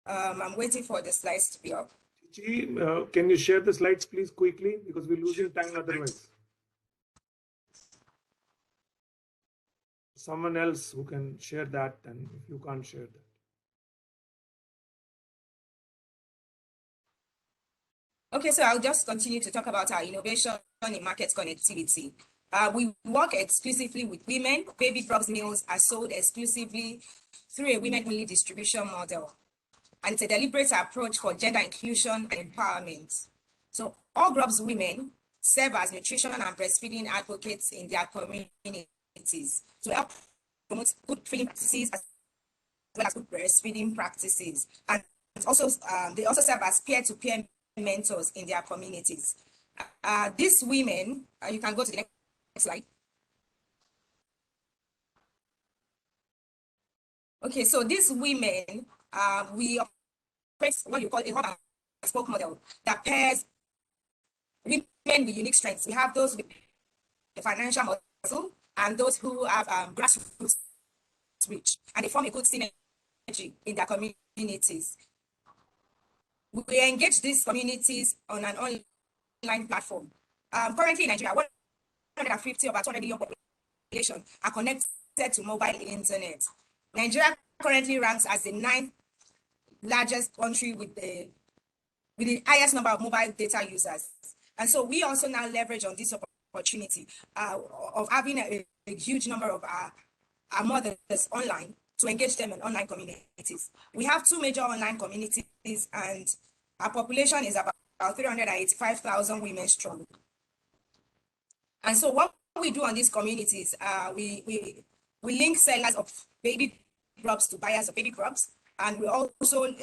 I'm waiting for the slides to be up. Can you share the slides, please, quickly? Because we're losing time otherwise. Someone else who can share that, and if you can't share that. Okay, so I'll just continue to talk about our innovation in market connectivity. We work exclusively with women. Baby Grubz meals are sold exclusively through a women-only distribution model. And it's a deliberate approach for gender inclusion and empowerment. So all Grubz women serve as nutrition and breastfeeding advocates in their communities to help promote good feeding practices as well as good breastfeeding practices. And also, they also serve as peer-to-peer mentors in their communities. These women, you can go to the next slide. Okay, so these women, we operate what you call a hub and spoke model that pairs women with unique strengths. We have those with the financial muscle and those who have grassroots reach, and they form a good synergy in their communities. We engage these communities on an online platform. Currently in Nigeria, 150 of our 200 million population are connected to mobile internet. Nigeria currently ranks as the 9th largest country with the highest number of mobile data users. And so we also now leverage on this opportunity of having a huge number of our mothers online to engage them in online communities. We have 2 major online communities, and our population is about 385,000 women strong. And so what we do on these communities, we link sellers of Baby Grubz to buyers of Baby Grubz, and we also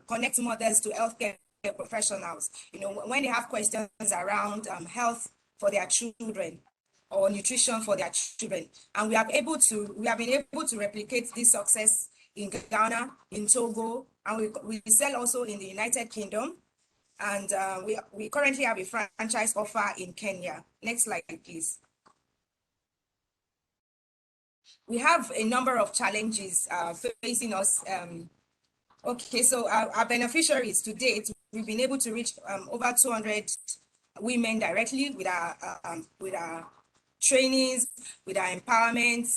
connect mothers to healthcare professionals. You know, when they have questions around health for their children or nutrition for their children, and we have been able to replicate this success in Ghana, in Togo, and we sell also in the United Kingdom, and we currently have a franchise offer in Kenya. Next slide, please. We have a number of challenges facing us. Okay, so our beneficiaries to date, we've been able to reach over 200 women directly with our trainings, with our empowerment,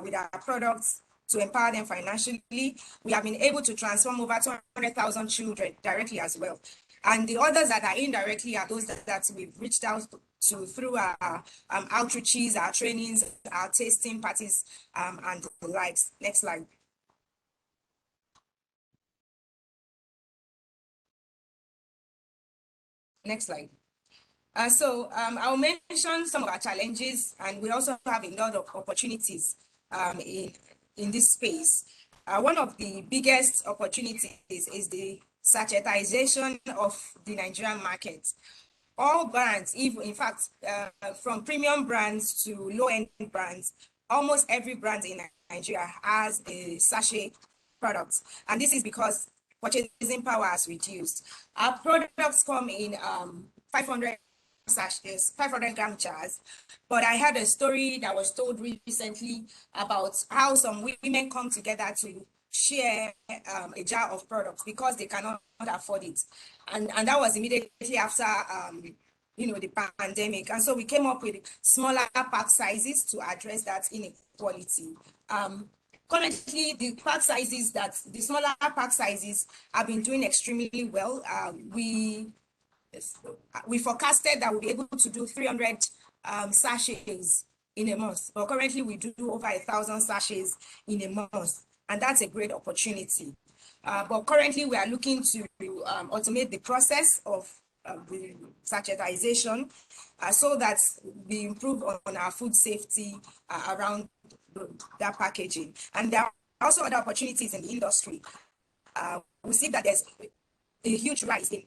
with our products to empower them financially. We have been able to transform over 200,000 children directly as well. And the others that are indirectly are those that we've reached out to through our outreaches, our trainings, our tasting parties, and the likes. Next slide. Next slide. I'll mention some of our challenges, and we also have a lot of opportunities in this space. One of the biggest opportunities is the sachetization of the Nigerian market. All brands, even in fact, from premium brands to low-end brands, almost every brand in Nigeria has a sachet product, and this is because purchasing power has reduced. Our products come in 500 sachets, 500 gram jars, but I had a story that was told recently about how some women come together to share a jar of products because they cannot afford it, and that was immediately after the pandemic. And so we came up with smaller pack sizes to address that inequality. Currently, the smaller pack sizes have been doing extremely well. We forecasted that we'll be able to do 300 sachets in a month, but currently we do over 1,000 sachets in a month, and that's a great opportunity. But currently we are looking to automate the process of the sachetization so that we improve on our food safety around that packaging. And there are also other opportunities in the industry. We see that there's a huge rise in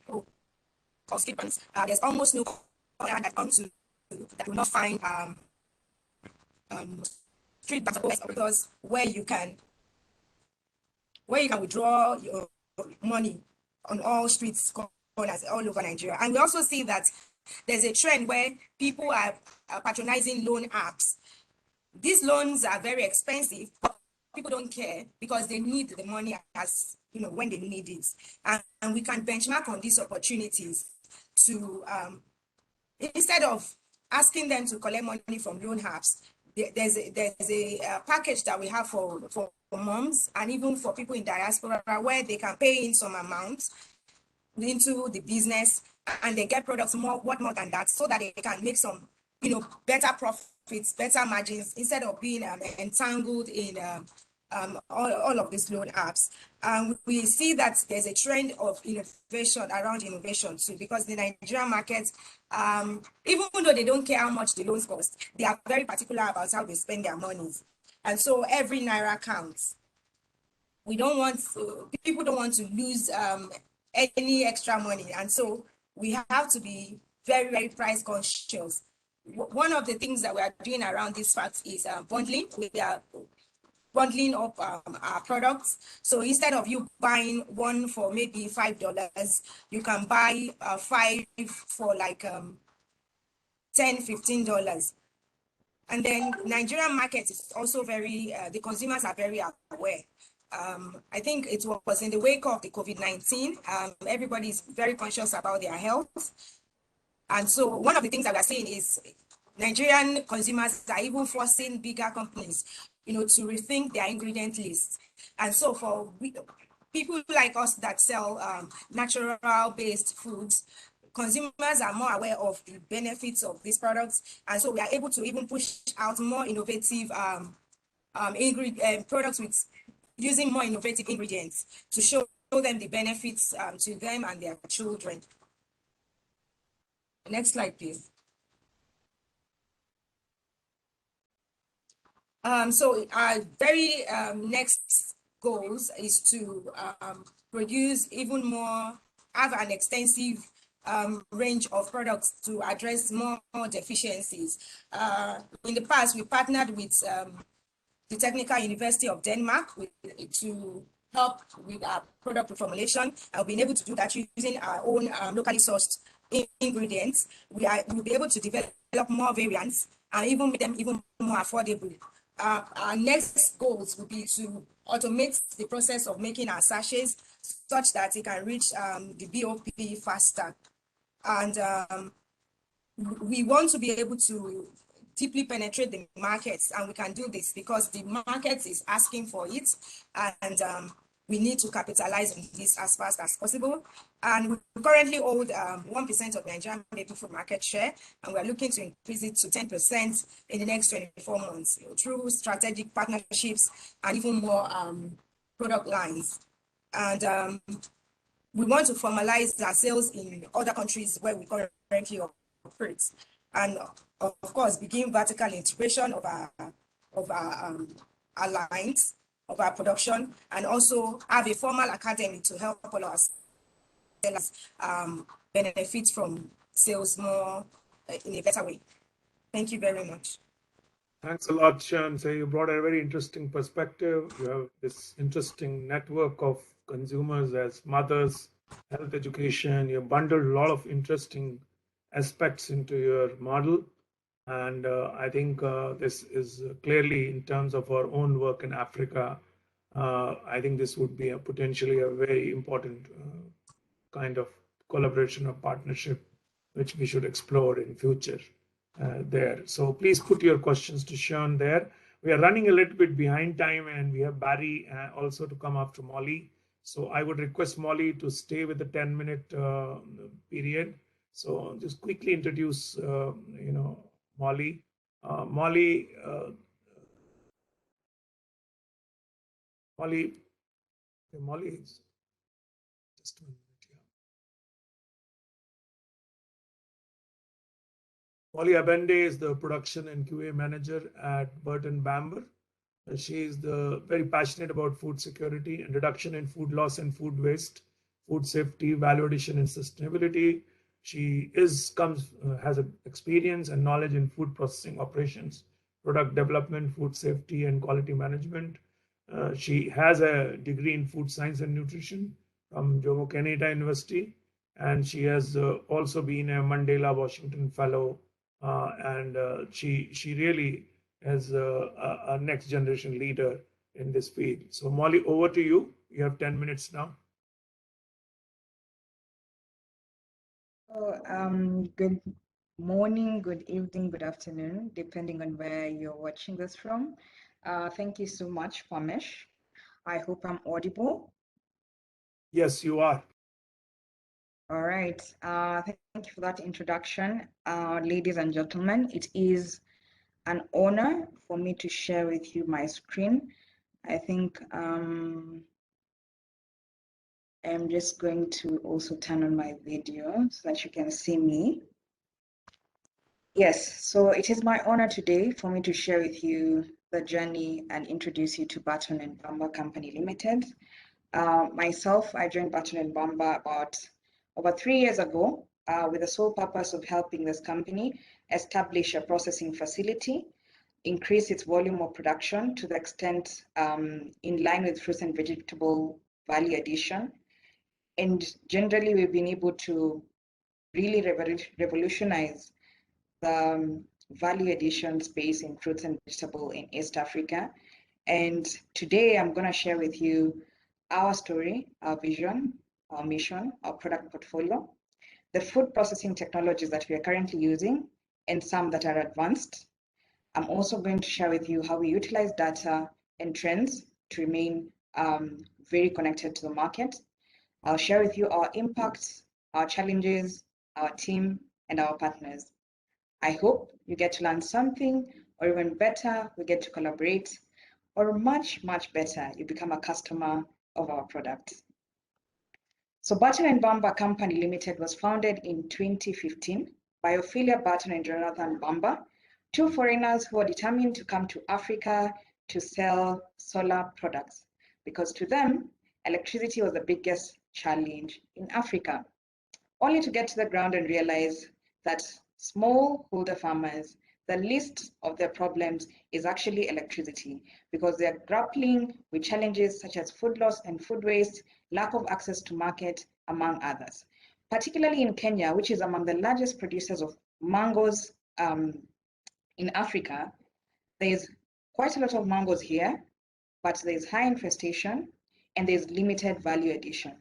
of street brands. There's almost no corner that comes to that will not find street brands because where you can withdraw your money on all streets corners all over Nigeria. And we also see that there's a trend where people are patronizing loan apps. These loans are very expensive, but people don't care because they need the money as when they need it. And we can benchmark on these opportunities to instead of asking them to collect money from loan apps, there's a package that we have for moms and even for people in diaspora where they can pay in some amounts into the business and they get products worth more than that, so that they can make some better profits, better margins, instead of being entangled in all of these loan apps. We see that there's a trend of innovation around innovation too, because the Nigerian market, even though they don't care how much the loans cost, they are very particular about how they spend their money. And so every naira counts. People don't want to lose any extra money. And so we have to be very, very price conscious. One of the things that we are doing around this fact is bundling. We are bundling up our products. So instead of you buying one for maybe $5, you can buy 5 for like $10-15. And then Nigerian market is also very, the consumers are very aware. I think it was in the wake of the COVID-19, everybody is very conscious about their health. And so one of the things that we're seeing is Nigerian consumers are even forcing bigger companies, to rethink their ingredient list. And so for people like us that sell natural-based foods, consumers are more aware of the benefits of these products. And so we are able to even push out more innovative products with using more innovative ingredients to show them the benefits to them and their children. Next slide, please. So our very next goals is to produce even more, have an extensive range of products to address more deficiencies. In the past, we partnered with the Technical University of Denmark to help with our product reformulation. I've been able to do that using our own locally sourced ingredients. We'll be able to develop more variants and even make them even more affordable. Our next goals will be to automate the process of making our sachets such that it can reach the BOP faster. And we want to be able to deeply penetrate the markets, and we can do this because the market is asking for it, and we need to capitalize on this as fast as possible. And we currently hold 1% of Nigerian baby food market share, and we're looking to increase it to 10% in the next 24 months through strategic partnerships and even more product lines. And we want to formalize our sales in other countries where we currently operate, and of course begin vertical integration of our lines, of our production, and also have a formal academy to help all our sellers benefit from sales more in a better way. Thank you very much. Thanks a lot, Sean. So you brought a very interesting perspective. You have this interesting network of consumers as mothers, health education. You bundled a lot of interesting aspects into your model. And I think this is clearly in terms of our own work in Africa. I think this would be potentially a very important kind of collaboration or partnership, which we should explore in future there. So please put your questions to Sean there. We are running a little bit behind time, and we have Barry also to come after Molly. So I would request Molly to stay with the 10-minute period. So just quickly introduce, Molly. Molly, is just 1 minute here. Molly Abende is the production and QA manager at Burton and Bamber. She is very passionate about food security and reduction in food loss and food waste, food safety, value addition, and sustainability. She has experience and knowledge in food processing operations, product development, food safety, and quality management. She has a degree in food science and nutrition from Jomo Kenyatta University, and she has also been a Mandela Washington Fellow, and she really is a next generation leader in this field. So Molly, over to you. You have 10 minutes now. Good morning, good evening, good afternoon, depending on where you're watching this from. Thank you so much, Pamesh. I hope I'm audible. Yes, you are. All right. Thank you for that introduction. Ladies and gentlemen, it is an honor for me to share with you my screen. I think I'm just going to also turn on my video so that you can see me. Yes, so it is my honor today for me to share with you the journey and introduce you to Burton and Bamber Company Limited. Myself, I joined Burton and Bamber about over 3 years ago with the sole purpose of helping this company establish a processing facility, increase its volume of production to the extent in line with fruits and vegetable value addition. And generally, we've been able to really revolutionize the value addition space in fruits and vegetable in East Africa. And today I'm going to share with you our story, our vision, our mission, our product portfolio, the food processing technologies that we are currently using, and some that are advanced. I'm also going to share with you how we utilize data and trends to remain very connected to the market. I'll share with you our impacts, our challenges, our team, and our partners. I hope you get to learn something, or even better, we get to collaborate, or much, much better, you become a customer of our products. So Burton and Bamber Company Limited was founded in 2015 by Ophelia Burton and Jonathan Bamber, two foreigners who were determined to come to Africa to sell solar products, because to them, electricity was the biggest challenge in Africa, only to get to the ground and realize that smallholder farmers, the least of their problems is actually electricity, because they're grappling with challenges such as food loss and food waste, lack of access to market, among others. Particularly in Kenya, which is among the largest producers of mangoes in Africa, there's quite a lot of mangoes here, but there's high infestation and there's limited value addition.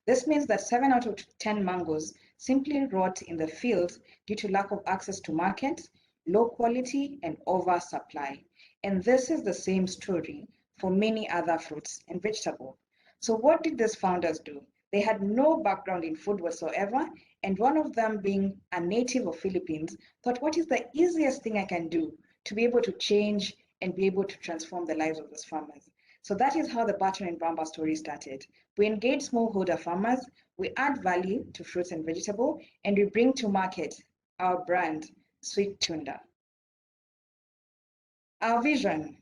This means that 7 out of 10 mangoes simply rot in the field due to lack of access to market, low quality, and oversupply. And this is the same story for many other fruits and vegetables. So what did these founders do? They had no background in food whatsoever, and one of them, being a native of Philippines, thought, what is the easiest thing I can do to be able to change and be able to transform the lives of those farmers? So that is how the Burton and Bamber story started. We engage smallholder farmers, we add value to fruits and vegetables, and we bring to market our brand, Sweet Tunda. Our vision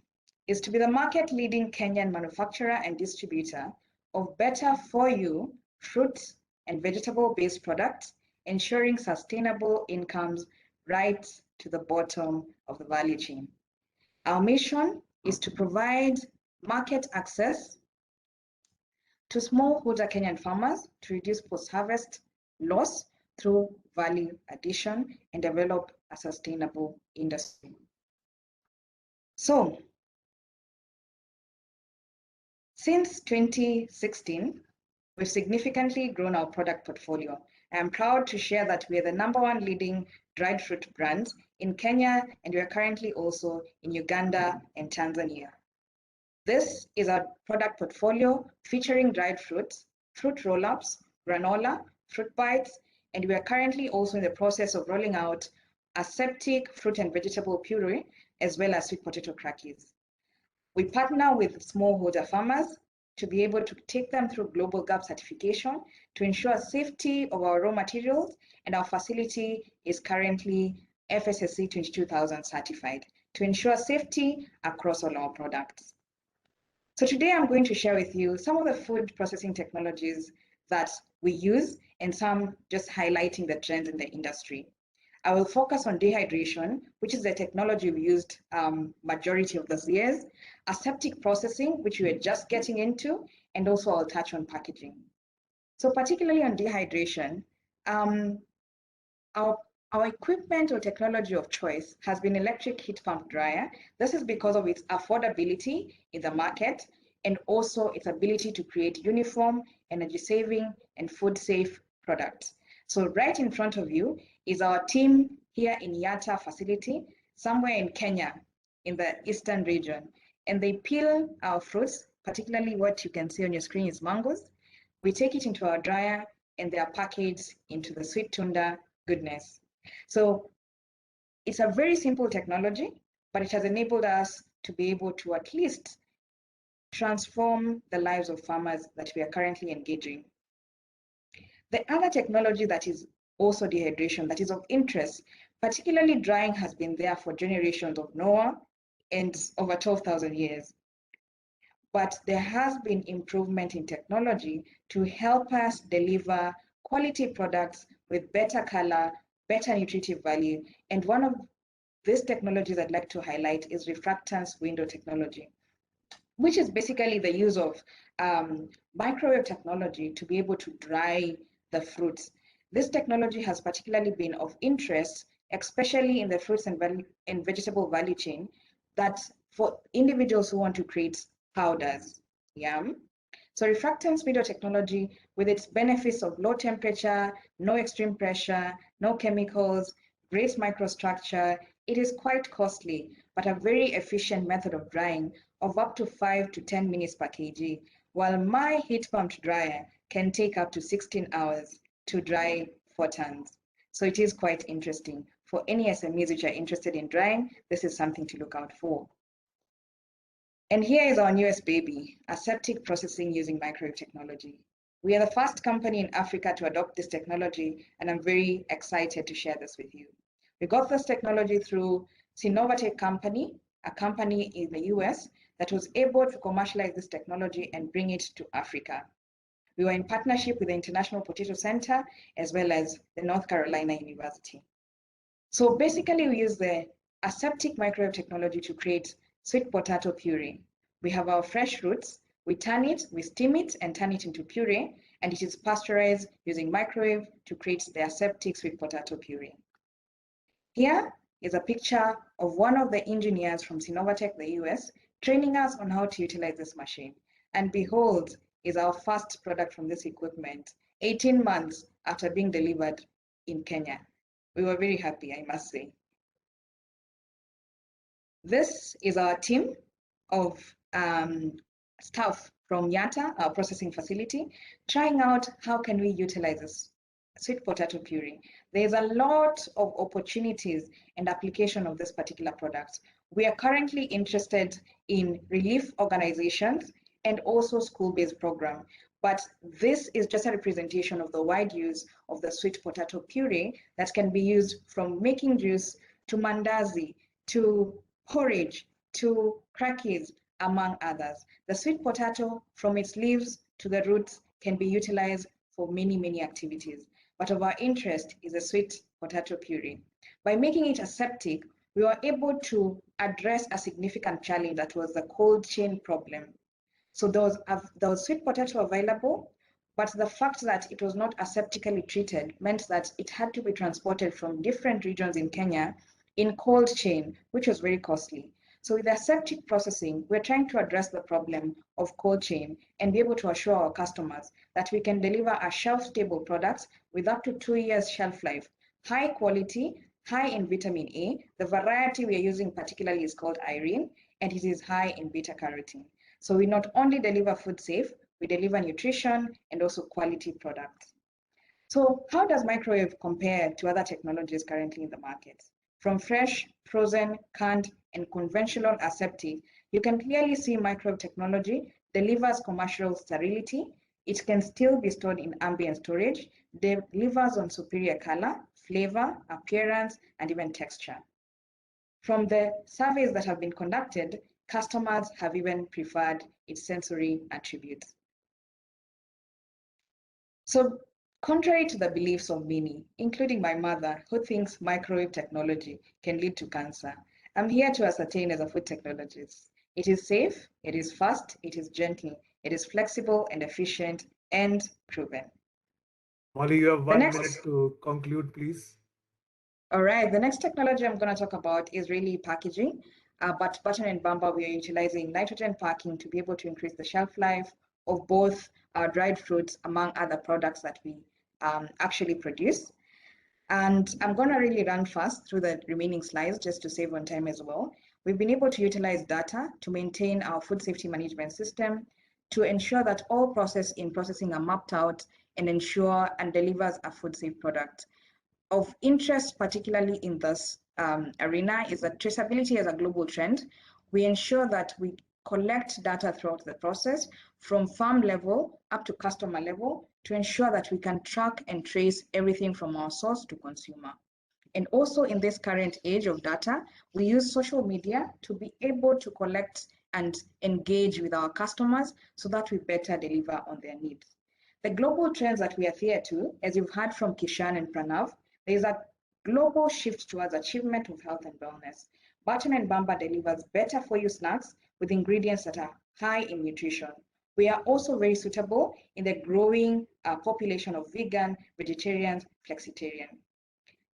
is to be the market-leading Kenyan manufacturer and distributor of better for you fruit and vegetable-based products, ensuring sustainable incomes right to the bottom of the value chain. Our mission is to provide market access to smallholder Kenyan farmers to reduce post-harvest loss through value addition and develop a sustainable industry. So, since 2016, we've significantly grown our product portfolio. I am proud to share that we are the #1 leading dried fruit brand in Kenya, and we are currently also in Uganda and Tanzania. This is our product portfolio featuring dried fruits, fruit roll-ups, granola, fruit bites, and we are currently also in the process of rolling out aseptic fruit and vegetable puree, as well as sweet potato crackers. We partner with smallholder farmers to be able to take them through global GAP certification to ensure safety of our raw materials, and our facility is currently FSSC 22000 certified to ensure safety across all our products. So today I'm going to share with you some of the food processing technologies that we use and some just highlighting the trends in the industry. I will focus on dehydration, which is the technology we used majority of those years, aseptic processing, which we are just getting into, and also I'll touch on packaging. So particularly on dehydration, our equipment or technology of choice has been electric heat pump dryer. This is because of its affordability in the market and also its ability to create uniform, energy saving, and food safe products. So right in front of you is our team here in Yatta facility, somewhere in Kenya, in the eastern region. And they peel our fruits, particularly what you can see on your screen is mangoes. We take it into our dryer and they are packaged into the Sweet Tunda goodness. So it's a very simple technology, but it has enabled us to be able to at least transform the lives of farmers that we are currently engaging. The other technology that is also dehydration that is of interest, particularly drying, has been there for generations of Noah and over 12,000 years. But there has been improvement in technology to help us deliver quality products with better color, better nutritive value. And one of these technologies I'd like to highlight is refractance window technology, which is basically the use of microwave technology to be able to dry the fruits. This technology has particularly been of interest, especially in the fruits and vegetable value chain, that for individuals who want to create powders. Yeah. So refractance window technology, with its benefits of low temperature, no extreme pressure, no chemicals, great microstructure, it is quite costly, but a very efficient method of drying of up to 5 to 10 minutes per kg, while my heat pumped dryer can take up to 16 hours to dry 4 tons. So it is quite interesting. For any SMEs which are interested in drying, this is something to look out for. And here is our newest baby, aseptic processing using microwave technology. We are the first company in Africa to adopt this technology, and I'm very excited to share this with you. We got this technology through Innovatech company, a company in the US that was able to commercialize this technology and bring it to Africa. We were in partnership with the International Potato Center as well as the North Carolina University. So basically we use the aseptic microwave technology to create sweet potato puree. We have our fresh fruits, we turn it, we steam it and turn it into puree, and it is pasteurized using microwave to create the aseptic sweet potato puree. Here is a picture of one of the engineers from Innovatech, the US, training us on how to utilize this machine. And behold, is our first product from this equipment, 18 months after being delivered in Kenya. We were very happy, I must say. This is our team of staff from Yata, our processing facility, trying out how can we utilize this sweet potato puree. There's a lot of opportunities and application of this particular product. We are currently interested in relief organizations and also school-based program. But this is just a representation of the wide use of the sweet potato puree that can be used from making juice to mandazi, to porridge, to crackers, among others. The sweet potato, from its leaves to the roots, can be utilized for many, many activities. But of our interest is the sweet potato puree. By making it aseptic, we were able to address a significant challenge that was the cold chain problem. So there was sweet potato available, but the fact that it was not aseptically treated meant that it had to be transported from different regions in Kenya in cold chain, which was very costly. So with aseptic processing, we're trying to address the problem of cold chain and be able to assure our customers that we can deliver a shelf-stable products with up to 2 years shelf life, high quality, high in vitamin A. The variety we are using particularly is called Irene, and it is high in beta-carotene. So we not only deliver food safe, we deliver nutrition and also quality products. So how does microwave compare to other technologies currently in the market? From fresh, frozen, canned, and conventional aseptic, you can clearly see microwave technology delivers commercial sterility. It can still be stored in ambient storage, delivers on superior color, flavor, appearance, and even texture. From the surveys that have been conducted, customers have even preferred its sensory attributes. So, contrary to the beliefs of many, including my mother, who thinks microwave technology can lead to cancer, I'm here to ascertain as a food technologist. It is safe, it is fast, it is gentle, it is flexible and efficient and proven. Molly, you have 1 minute to conclude, please. All right, the next technology I'm going to talk about is really packaging. But Burton and Bamber, we are utilizing nitrogen packing to be able to increase the shelf life of both our dried fruits, among other products that we actually produce. And I'm going to really run fast through the remaining slides just to save on time as well. We've been able to utilize data to maintain our food safety management system, to ensure that all process in processing are mapped out and ensure and delivers a food safe product. Of interest, particularly in this arena, is that traceability is a global trend. We ensure that we collect data throughout the process from farm level up to customer level to ensure that we can track and trace everything from our source to consumer. And also in this current age of data, we use social media to be able to collect and engage with our customers so that we better deliver on their needs. The global trends that we adhere to, as you've heard from Kishan and Pranav, there is a global shift towards achievement of health and wellness. Burton and Bamber delivers better for you snacks with ingredients that are high in nutrition. We are also very suitable in the growing population of vegan, vegetarians, flexitarian.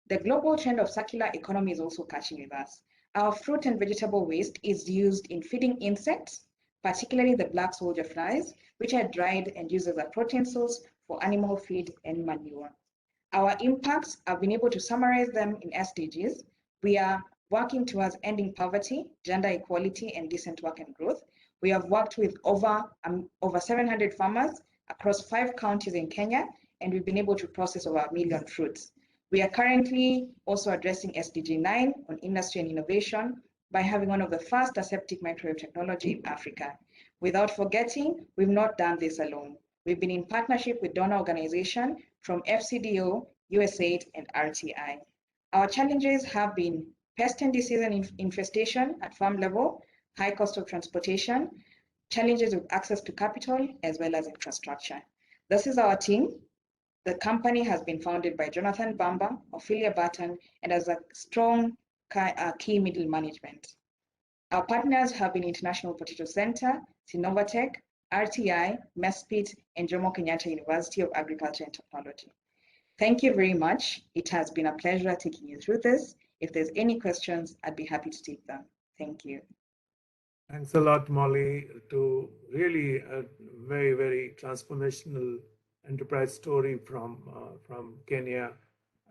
The global trend of circular economy is also catching with us. Our fruit and vegetable waste is used in feeding insects, particularly the black soldier flies, which are dried and used as a protein source for animal feed and manure. Our impacts, I've been able to summarize them in SDGs. We are working towards ending poverty, gender equality, and decent work and growth. We have worked with over 700 farmers across 5 counties in Kenya, and we've been able to process over 1 million fruits. We are currently also addressing SDG 9 on industry and innovation by having one of the first aseptic microwave technology in Africa. Without forgetting, we've not done this alone. We've been in partnership with donor organizations from FCDO, USAID, and RTI. Our challenges have been pest and disease and infestation at farm level, high cost of transportation, challenges with access to capital, as well as infrastructure. This is our team. The company has been founded by Jonathan Bamber, Ophelia Burton, and has a strong key middle management. Our partners have been International Potato Center, Sinovatech, RTI, MESPIT, and Jomo Kenyatta University of Agriculture and Technology. Thank you very much. It has been a pleasure taking you through this. If there's any questions, I'd be happy to take them. Thank you. Thanks a lot, Molly, to really a very, very transformational enterprise story from Kenya.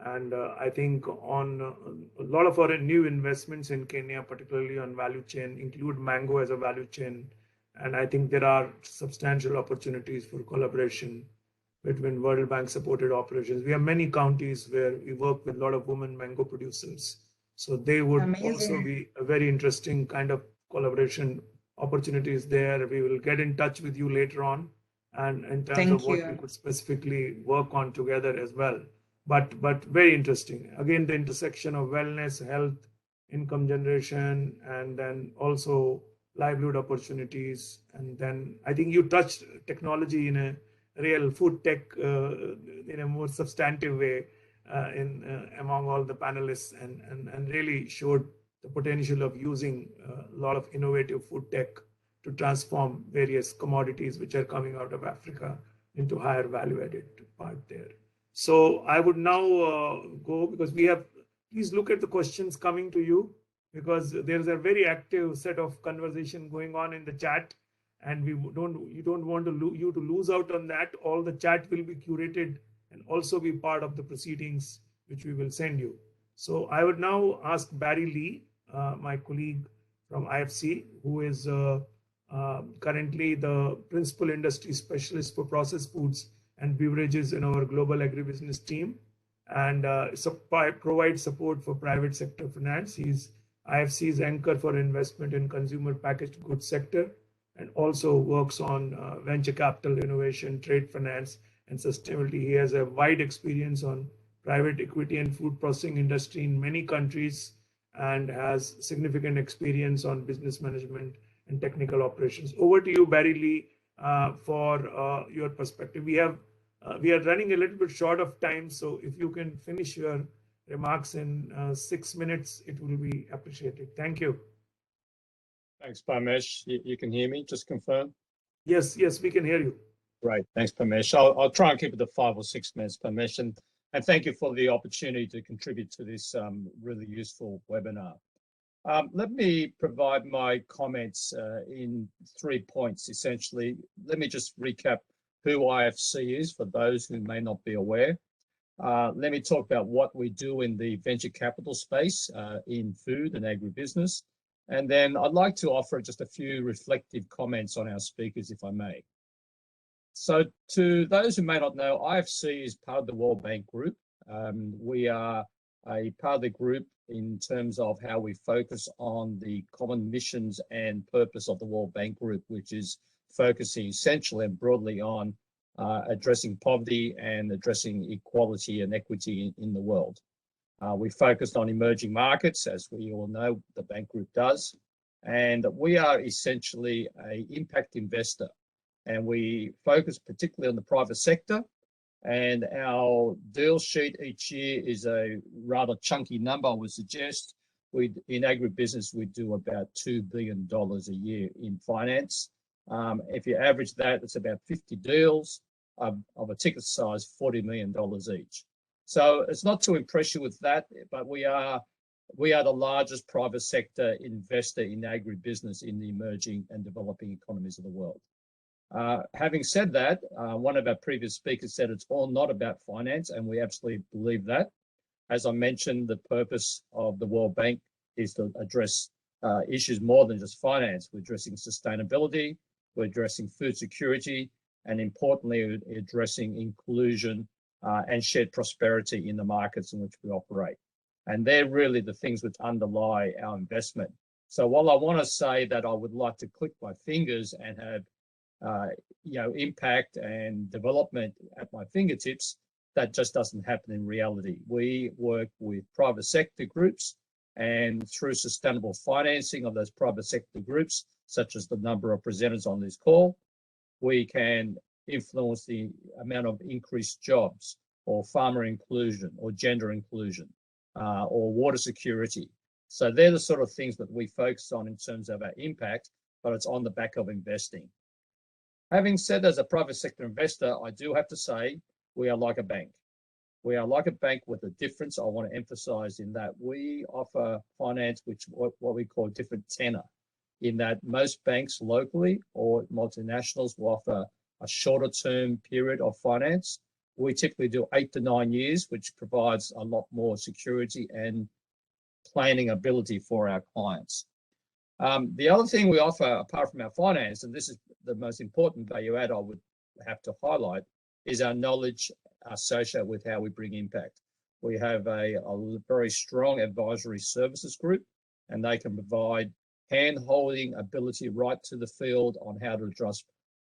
And I think on a lot of our new investments in Kenya, particularly on value chain, include mango as a value chain. And I think there are substantial opportunities for collaboration between World Bank supported operations. We have many counties where we work with a lot of women mango producers. So they would also be a very interesting kind of collaboration opportunities there. We will get in touch with you later on, and in terms of what we could specifically work on together as well. But very interesting. Again, the intersection of wellness, health, income generation, and then also livelihood opportunities. And then I think you touched technology in a real food tech in a more substantive way among all the panelists, and really showed the potential of using a lot of innovative food tech to transform various commodities which are coming out of Africa into higher value added part there. So I would now go, because we have, please look at the questions coming to you, because there's a very active set of conversation going on in the chat, and you don't want you to lose out on that. All the chat will be curated and also be part of the proceedings which we will send you. So I would now ask Barry Lee, my colleague from IFC, who is currently the principal industry specialist for processed foods and beverages in our global agribusiness team, and provides support for private sector finance. He's IFC's anchor for investment in consumer packaged goods sector, and also works on venture capital, innovation, trade finance, and sustainability. He has a wide experience on private equity and food processing industry in many countries, and has significant experience on business management and technical operations. Over to you, Barry Lee, for your perspective. We are running a little bit short of time, so if you can finish your remarks in 6 minutes, it will be appreciated. Thank you. Thanks, Parmesh. You can hear me, just confirm? Yes, we can hear you. Great, thanks, Parmesh. I'll try and keep it to 5 or 6 minutes, Parmesh, and thank you for the opportunity to contribute to this really useful webinar. Let me provide my comments in 3 points, essentially. Let me just recap who IFC is for those who may not be aware. Let me talk about what we do in the venture capital space in food and agribusiness. And then I'd like to offer just a few reflective comments on our speakers, if I may. So to those who may not know, IFC is part of the World Bank Group. We are a part of the group in terms of how we focus on the common missions and purpose of the World Bank Group, which is focusing essentially and broadly on addressing poverty and addressing equality and equity in the world. We focused on emerging markets, as we all know the bank group does, and we are essentially an impact investor, and we focus particularly on the private sector, and our deal sheet each year is a rather chunky number, I would suggest. In agribusiness, we do about $2 billion a year in finance. If you average that, it's about 50 deals of a ticket size, $40 million each. So it's not to impress you with that, but we are the largest private sector investor in agribusiness in the emerging and developing economies of the world. Having said that, one of our previous speakers said it's all not about finance, and we absolutely believe that. As I mentioned, the purpose of the World Bank is to address issues more than just finance. We're addressing sustainability, we're addressing food security, and importantly, addressing inclusion and shared prosperity in the markets in which we operate. And they're really the things which underlie our investment. So while I want to say that I would like to click my fingers and have impact and development at my fingertips, that just doesn't happen in reality. We work with private sector groups, and through sustainable financing of those private sector groups, such as the number of presenters on this call, we can influence the amount of increased jobs, or farmer inclusion, or gender inclusion, or water security. So they're the sort of things that we focus on in terms of our impact, but it's on the back of investing. Having said, as a private sector investor, I do have to say we are like a bank. We are like a bank with a difference I want to emphasize, in that we offer finance which what we call different tenor, in that most banks locally or multinationals will offer a shorter term period of finance. we typically do 8 to 9 years, which provides a lot more security and planning ability for our clients. The other thing we offer, apart from our finance, and this is the most important value add I would have to highlight, is our knowledge associated with how we bring impact. We have a very strong advisory services group, and they can provide hand-holding ability right to the field on how to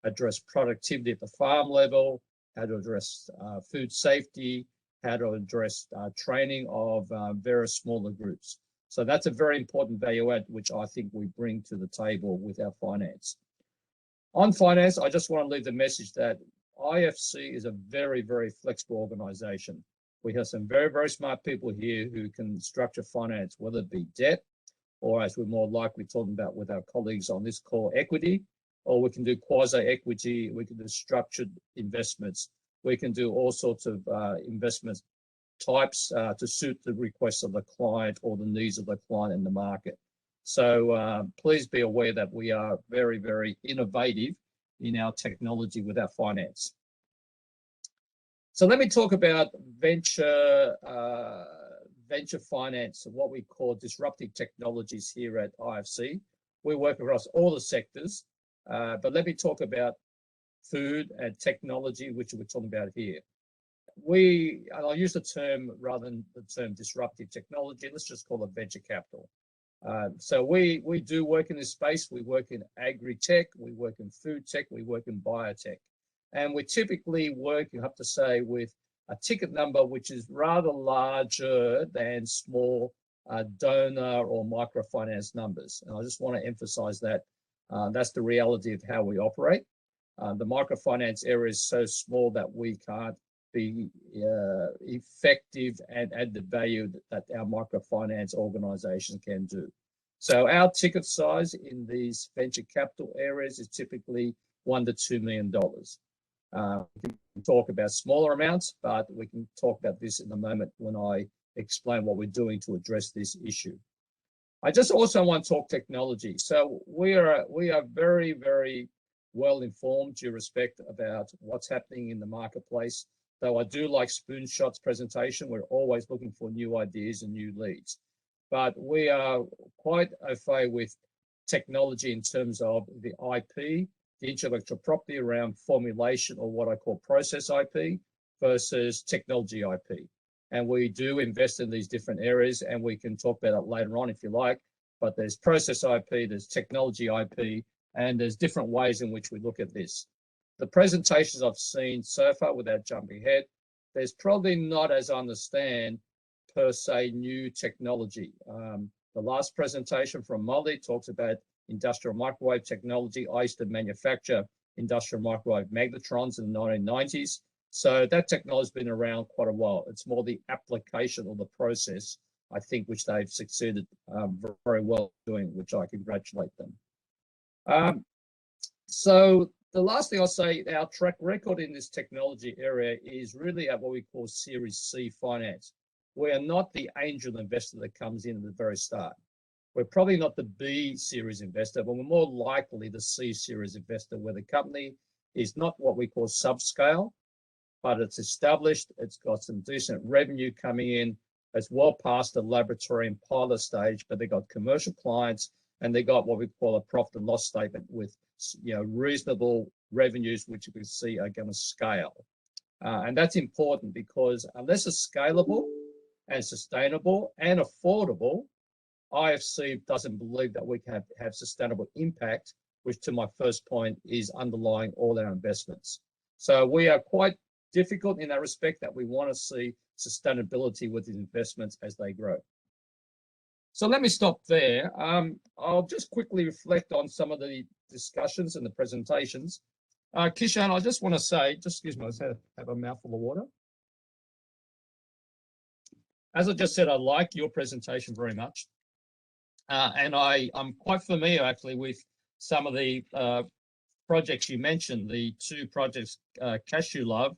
address productivity at the farm level, how to address food safety, how to address training of various smaller groups. So that's a very important value add, which I think we bring to the table with our finance. On finance, I just want to leave the message that IFC is a very, very flexible organization. We have some very, very smart people here who can structure finance, whether it be debt, or as we're more likely talking about with our colleagues on this call, equity, or we can do quasi-equity, we can do structured investments. We can do all sorts of investment types to suit the requests of the client or the needs of the client in the market. So please be aware that we are very, very innovative in our technology with our finance. So let me talk about venture finance, what we call disruptive technologies here at IFC. We work across all the sectors, but let me talk about food and technology, which we're talking about here. And I'll use the term rather than the term disruptive technology, let's just call it venture capital. So we do work in this space. We work in agri-tech, we work in food tech, we work in biotech. And we typically work, you have to say, with a ticket number which is rather larger than small donor or microfinance numbers. And I just want to emphasize that that's the reality of how we operate. The microfinance area is so small that we can't be effective and add the value that our microfinance organization can do. So our ticket size in these venture capital areas is typically $1 to $2 million. We can talk about smaller amounts, but we can talk about this in a moment when I explain what we're doing to address this issue. I just also want to talk technology. So we are very, very well informed due respect about what's happening in the marketplace. Though I do like Spoonshot's presentation, we're always looking for new ideas and new leads. But we are quite au fait with technology in terms of the IP, the intellectual property around formulation or what I call process IP versus technology IP. And we do invest in these different areas, and we can talk about it later on if you like, but there's process IP, there's technology IP, and there's different ways in which we look at this. The presentations I've seen so far, without jumping ahead, there's probably not, as I understand, per se, new technology. The last presentation from Molly talks about industrial microwave technology. I used to manufacture industrial microwave magnetrons in the 1990s. So that technology has been around quite a while. It's more the application or the process, I think, which they've succeeded very well doing, which I congratulate them. So the last thing I'll say, our track record in this technology area is really at what we call Series C finance. We are not the angel investor that comes in at the very start. We're probably not the B series investor, but we're more likely the C series investor, where the company is not what we call subscale, but it's established, it's got some decent revenue coming in, it's well past the laboratory and pilot stage, but they got commercial clients, and they got what we call a profit and loss statement with reasonable revenues, which you can see are going to scale. And that's important because unless it's scalable and sustainable and affordable, IFC doesn't believe that we can have sustainable impact, which to my first point is underlying all our investments. So we are quite difficult in that respect, that we want to see sustainability with these investments as they grow. So let me stop there. I'll just quickly reflect on some of the discussions and the presentations. Kishan, I just want to say, just excuse me, I just have a mouthful of water. As I just said, I like your presentation very much. And I'm quite familiar actually with some of the projects you mentioned, the two projects, Cashew Love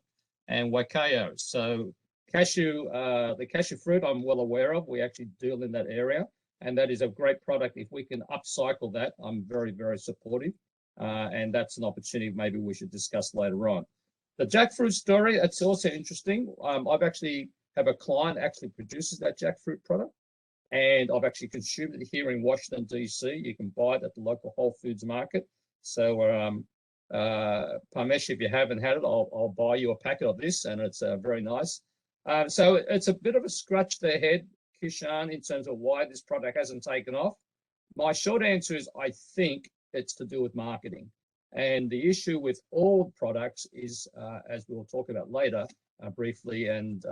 and Wakeo. So the cashew fruit I'm well aware of. We actually deal in that area, and that is a great product. If we can upcycle that, I'm very, very supportive. And that's an opportunity maybe we should discuss later on. The jackfruit story, it's also interesting. I've actually have a client actually produces that jackfruit product, and I've actually consumed it here in Washington, DC. You can buy it at the local Whole Foods market. So, Parmesh, if you haven't had it, I'll buy you a packet of this, and it's very nice. So it's a bit of a scratch their head, Kishan, in terms of why this product hasn't taken off. My short answer is I think it's to do with marketing. And the issue with all products is, as we'll talk about later briefly, and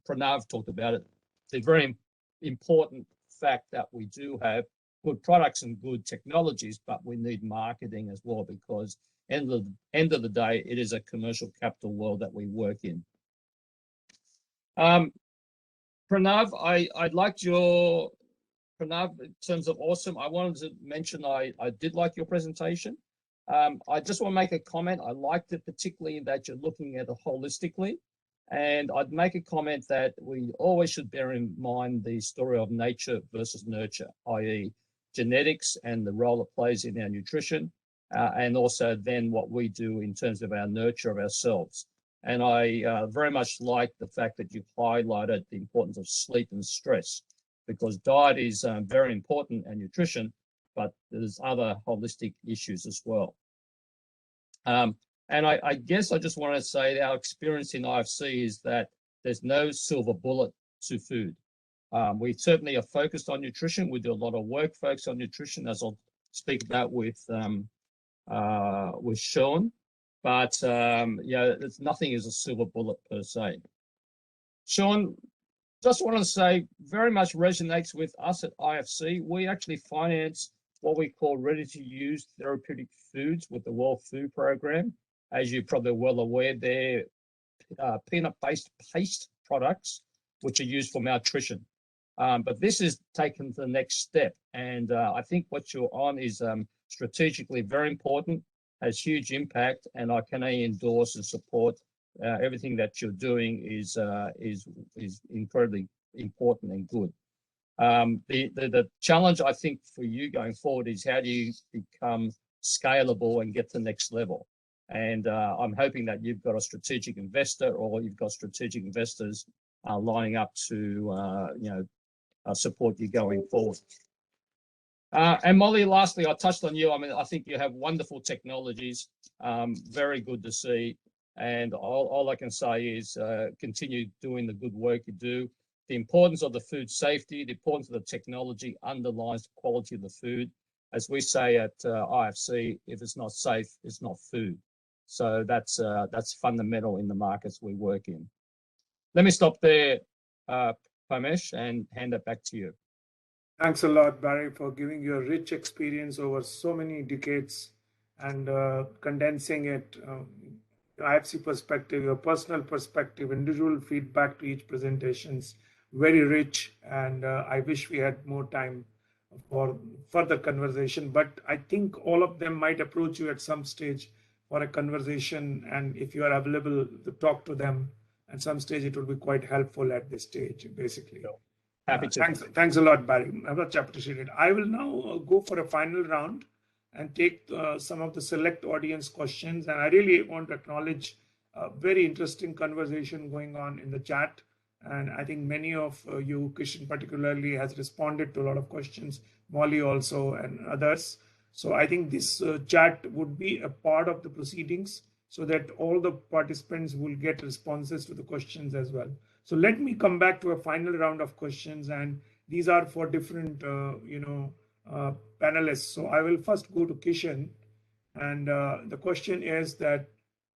Pranav talked about it, the very important fact that we do have good products and good technologies, but we need marketing as well, because end of the day, it is a commercial capital world that we work in. Pranav, I liked your, Pranav, in terms of Awsum, I wanted to mention I did like your presentation. I just want to make a comment. I liked it particularly that you're looking at it holistically. And I'd make a comment that we always should bear in mind the story of nature versus nurture, i.e. genetics and the role it plays in our nutrition, and also then what we do in terms of our nurture of ourselves. And I very much like the fact that you highlighted the importance of sleep and stress, because diet is very important and nutrition, but there's other holistic issues as well. And I guess I just want to say our experience in IFC is that there's no silver bullet to food. We certainly are focused on nutrition. We do a lot of work focused on nutrition, as I'll speak about with Sean. But yeah, nothing is a silver bullet per se. Sean, just want to say, very much resonates with us at IFC. We actually finance what we call ready-to-use therapeutic foods with the World Food Program. As you're probably well aware, they're peanut-based paste products, which are used for malnutrition. But this is taken to the next step. And I think what you're on is strategically very important, has huge impact, and I can only endorse and support everything that you're doing is incredibly important and good. The challenge, I think, for you going forward is how do you become scalable and get to the next level? And I'm hoping that you've got a strategic investor, or you've got strategic investors lining up to support you going forward. And Molly, lastly, I touched on you. I mean, I think you have wonderful technologies, very good to see. And all I can say is continue doing the good work you do. The importance of the food safety, the importance of the technology underlies the quality of the food. As we say at IFC, if it's not safe, it's not food. So that's fundamental in the markets we work in. Let me stop there, Parmesh, and hand it back to you. Thanks a lot, Barry, for giving your rich experience over so many decades and condensing it. IFC perspective, your personal perspective, individual feedback to each presentations, very rich. And I wish we had more time for further conversation, but I think all of them might approach you at some stage for a conversation. And if you are available to talk to them at some stage, it will be quite helpful at this stage, basically. Happy to. Thanks a lot, Barry. I much appreciated. I will now go for a final round and take some of the select audience questions. And I really want to acknowledge a very interesting conversation going on in the chat. And I think many of you, Kishan particularly, has responded to a lot of questions, Molly also, and others. So I think this chat would be a part of the proceedings so that all the participants will get responses to the questions as well. So let me come back to a final round of questions, and these are for different, panelists. So I will first go to Kishan, and the question is that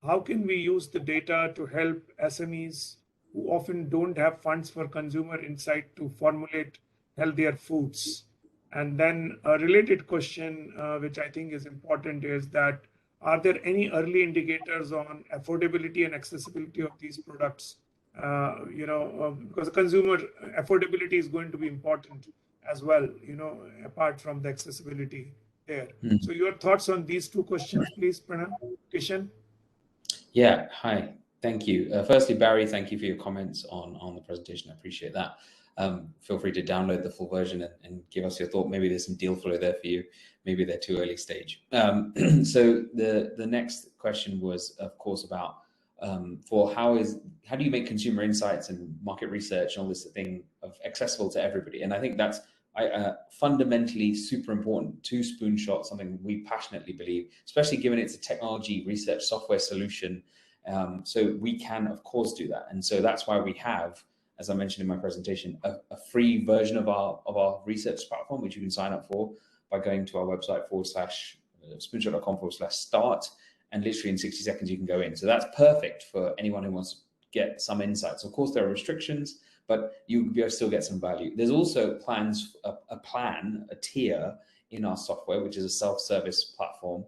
how can we use the data to help SMEs who often don't have funds for consumer insight to formulate healthier foods? And then a related question, which I think is important, is that are there any early indicators on affordability and accessibility of these products? Because consumer affordability is going to be important as well, apart from the accessibility there. So your thoughts on these two questions, please, Pranav, Kishan? Yeah, hi, thank you. Firstly, Barry, thank you for your comments on the presentation. I appreciate that. Feel free to download the full version and give us your thought. Maybe there's some deal flow there for you. maybe they're too early stage. So the next question was, of course, about how do you make consumer insights and market research and all this thing accessible to everybody? And I think that's fundamentally super important to Spoonshot, something we passionately believe, especially given it's a technology research software solution. So we can, of course, do that. And so that's why we have, as I mentioned in my presentation, a free version of our research platform, which you can sign up for by going to our website spoonshot.com/start, and literally in 60 seconds you can go in. So that's perfect for anyone who wants to get some insights. Of course, there are restrictions, but you still get some value. There's also a tier in our software, which is a self-service platform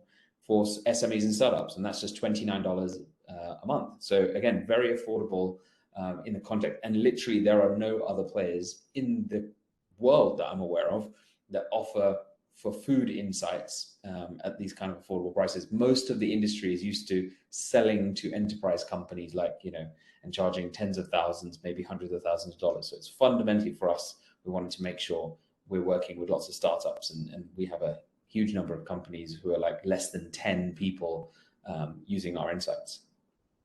for SMEs and startups, and that's just $29 a month. So again, very affordable in the context, and literally there are no other players in the world that I'm aware of that offer for food insights at these kind of affordable prices. Most of the industry is used to selling to enterprise companies, like, and charging tens of thousands, maybe hundreds of thousands of dollars. So it's fundamentally for us, we wanted to make sure we're working with lots of startups, and we have a huge number of companies who are like less than 10 people using our insights.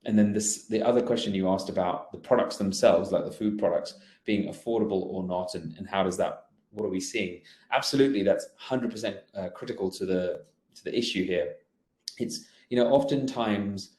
And then the other question you asked about the products themselves, like the food products being affordable or not, and how does that, what are we seeing? Absolutely, that's 100% critical to the issue here. It's, oftentimes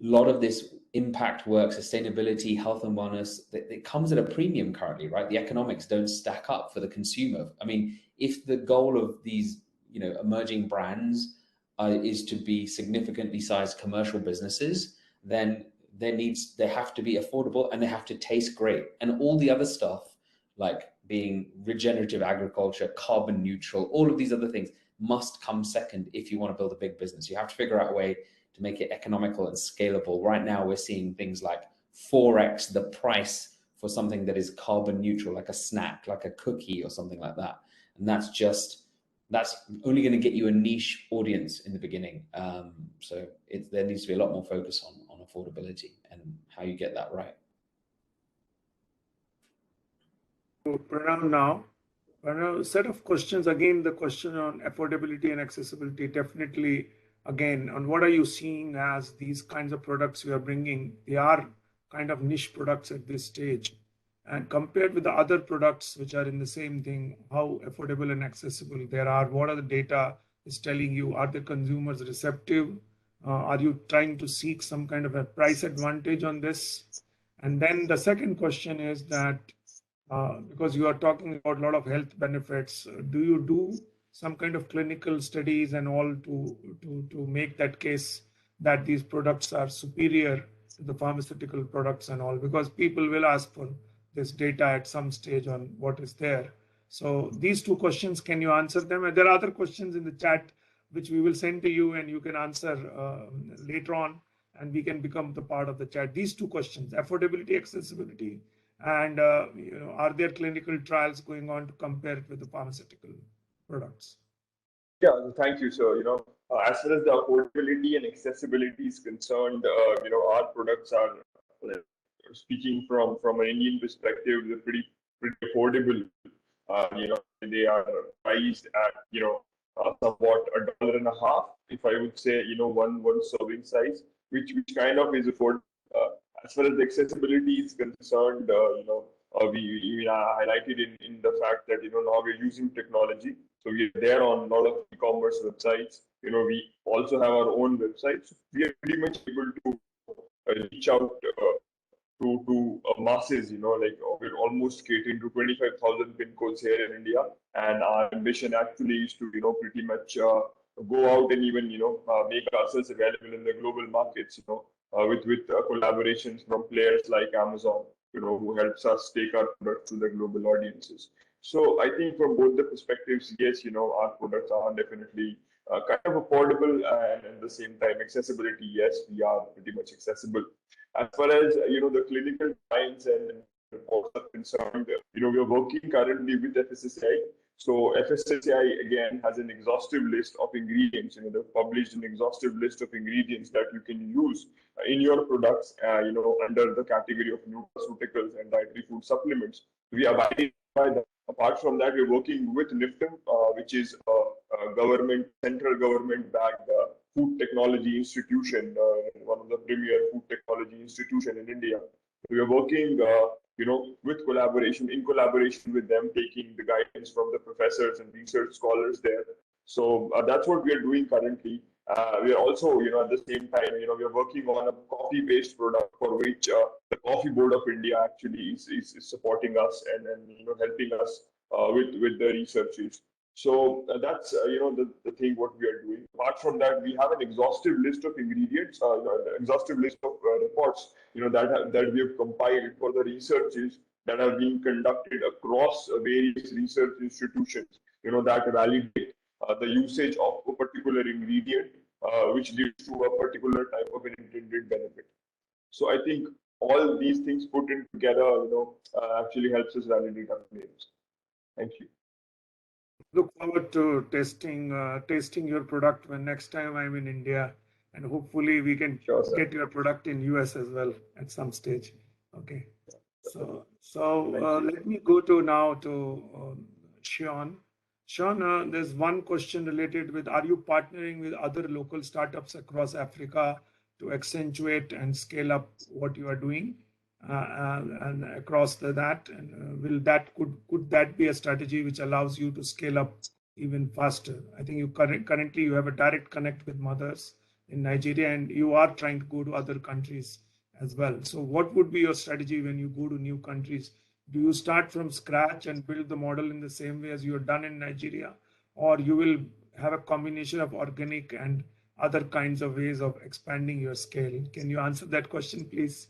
a lot of this impact work, sustainability, health and wellness, it comes at a premium currently, right? The economics don't stack up for the consumer. I mean, if the goal of these, emerging brands is to be significantly sized commercial businesses, then they have to be affordable and they have to taste great. And all the other stuff, like being regenerative agriculture, carbon neutral, all of these other things must come second if you want to build a big business. You have to figure out a way to make it economical and scalable. Right now, we're seeing things like 4x the price for something that is carbon neutral, like a snack, like a cookie or something like that. And that's only going to get you a niche audience in the beginning. So there needs to be a lot more focus on affordability and how you get that right. So Pranav, set of questions. Again, the question on affordability and accessibility, definitely, again, on what are you seeing as these kinds of products you are bringing? They are kind of niche products at this stage. And compared with the other products which are in the same thing, how affordable and accessible they are? What are the data is telling you? Are the consumers receptive? Are you trying to seek some kind of a price advantage on this? And then the second question is that, because you are talking about a lot of health benefits, do you do some kind of clinical studies and all to make that case that these products are superior to the pharmaceutical products and all? Because people will ask for this data at some stage on what is there. So these two questions, can you answer them? And there are other questions in the chat which we will send to you and you can answer later on, and we can become the part of the chat. These two questions, affordability, accessibility, and are there clinical trials going on to compare it with the pharmaceutical products? Yeah, thank you, sir. As far as the affordability and accessibility is concerned, our products are, speaking from an Indian perspective, they're pretty affordable. They are priced at somewhat $1.50, if I would say, one serving size, which kind of is affordable. As far as the accessibility is concerned, we are highlighted in the fact that now we're using technology, so we're there on a lot of e-commerce websites. We also have our own websites. We are pretty much able to reach out to masses. We're almost catering to 25,000 pin codes here in India, and our ambition actually is to pretty much go out and even make ourselves available in the global markets. With collaborations from players like Amazon, who helps us take our products to the global audiences. So I think from both the perspectives, yes, our products are definitely kind of affordable, and at the same time, accessibility, yes, we are pretty much accessible. As far as the clinical trials and reports are concerned, we are working currently with FSSAI. So FSSAI again has an exhaustive list of ingredients. They've published an exhaustive list of ingredients that you can use in your products, under the category of nutraceuticals and dietary food supplements. We abide by that. Apart from that, we're working with NIFTM, which is central government-backed food technology institution, one of the premier food technology institution in India. We are working, with in collaboration with them, taking the guidance from the professors and research scholars there. So that's what we are doing currently. We are also, at the same time, we are working on a coffee-based product for which the Coffee Board of India actually is supporting us and helping us with the researches. So that's the thing what we are doing. Apart from that, we have an exhaustive list of ingredients, an exhaustive list of reports that we have compiled for the researches that are being conducted across various research institutions. That validate the usage of a particular ingredient, which leads to a particular type of an intended benefit. So I think all these things put in together, actually helps us validate our claims. Thank you. Look forward to tasting your product when next time I'm in India, and hopefully we can get your product in US as well at some stage. Okay. So let me go to Sean. Sean, there's one question related with, are you partnering with other local startups across Africa to accentuate and scale up what you are doing? And across that, and could that be a strategy which allows you to scale up even faster? I think you currently you have a direct connect with mothers in Nigeria, and you are trying to go to other countries as well. So what would be your strategy when you go to new countries? Do you start from scratch and build the model in the same way as you have done in Nigeria, or you will have a combination of organic and other kinds of ways of expanding your scale? Can you answer that question, please?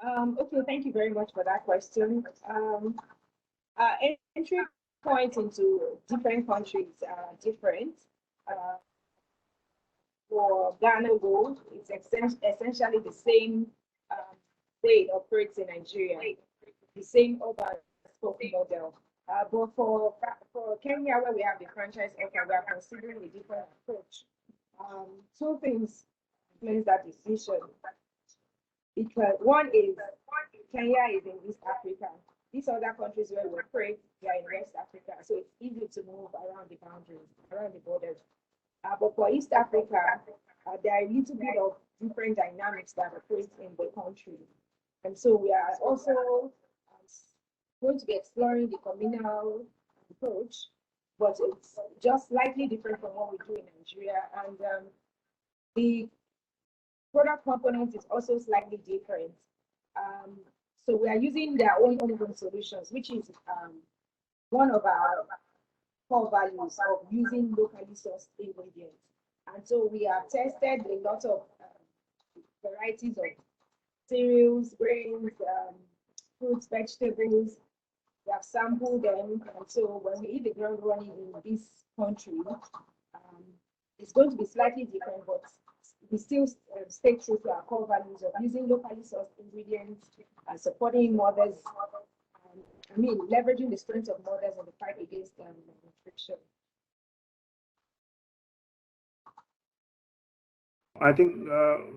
Okay, thank you very much for that question. Entry points into different countries are different. For Ghana Gold, it's essentially the same way it operates in Nigeria, the same urban spoke model. But for Kenya, where we have the franchise offer, we are considering a different approach. Two things influence that decision. Because one is Kenya is in East Africa. These other countries where we operate, they are in West Africa. So it's easy to move around the boundaries, around the borders. But for East Africa, there are a little bit of different dynamics that operate in the country. And so we are also going to be exploring the communal approach, but it's just slightly different from what we do in Nigeria. And the product component is also slightly different. So we are using their own homegrown solutions, which is one of our core values of using locally sourced ingredients. And so we have tested a lot of varieties of cereals, grains, fruits, vegetables. We have sampled them. And so when we hit the ground running in this country, it's going to be slightly different, but we still stay true to our core values of using locally sourced ingredients and supporting mothers. Leveraging the strength of mothers in the fight against nutrition. I think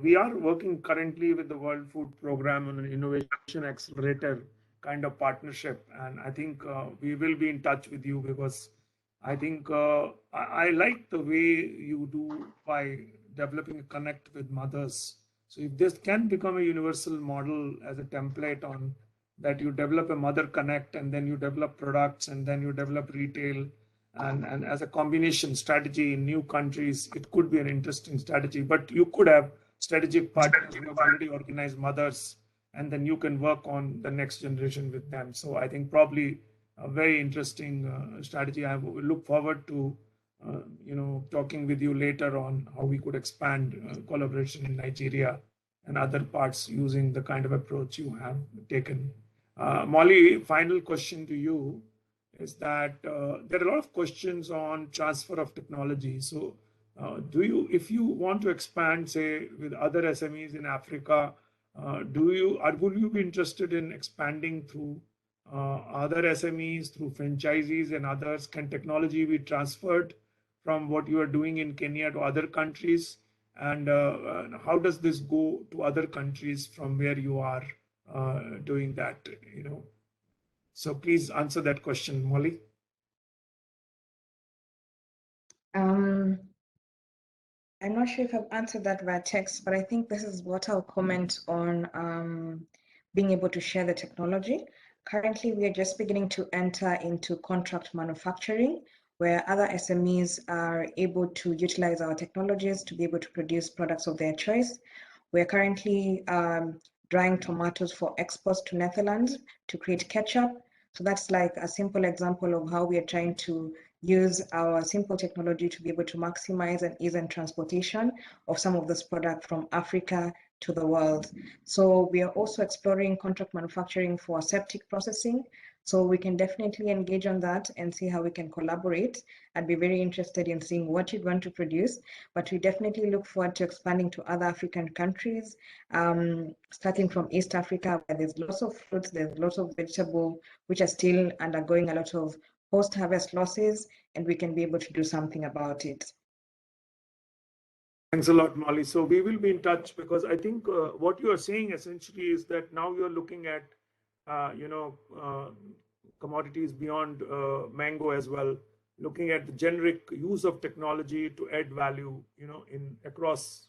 we are working currently with the World Food Program on an innovation accelerator kind of partnership, and I think we will be in touch with you, because I think I like the way you do by developing a connect with mothers. So if this can become a universal model as a template on that, you develop a mother connect, and then you develop products, and then you develop retail, and as a combination strategy in new countries, it could be an interesting strategy. But you could have strategic partners who have already organized mothers, and then you can work on the next generation with them. So I think probably a very interesting strategy. I look forward to talking with you later on how we could expand collaboration in Nigeria and other parts using the kind of approach you have taken. Molly, final question to you is that there are a lot of questions on transfer of technology. So if you want to expand, say, with other SMEs in Africa, would you be interested in expanding through other SMEs, through franchisees and others? Can technology be transferred from what you are doing in Kenya to other countries? And how does this go to other countries from where you are doing that? So please answer that question, Molly. I'm not sure if I've answered that via text, but I think this is what I'll comment on being able to share the technology. Currently, we are just beginning to enter into contract manufacturing, where other SMEs are able to utilize our technologies to be able to produce products of their choice. We're currently drying tomatoes for exports to Netherlands to create ketchup. So that's like a simple example of how we are trying to use our simple technology to be able to maximize and ease in transportation of some of this product from Africa to the world. So we are also exploring contract manufacturing for aseptic processing. So we can definitely engage on that and see how we can collaborate. I'd be very interested in seeing what you're going to produce, but we definitely look forward to expanding to other African countries, starting from East Africa, where there's lots of fruits, there's lots of vegetable, which are still undergoing a lot of post-harvest losses, and we can be able to do something about it. Thanks a lot, Molly. So we will be in touch, because I think what you are saying essentially is that now you're looking at, commodities beyond mango as well, looking at the generic use of technology to add value, in across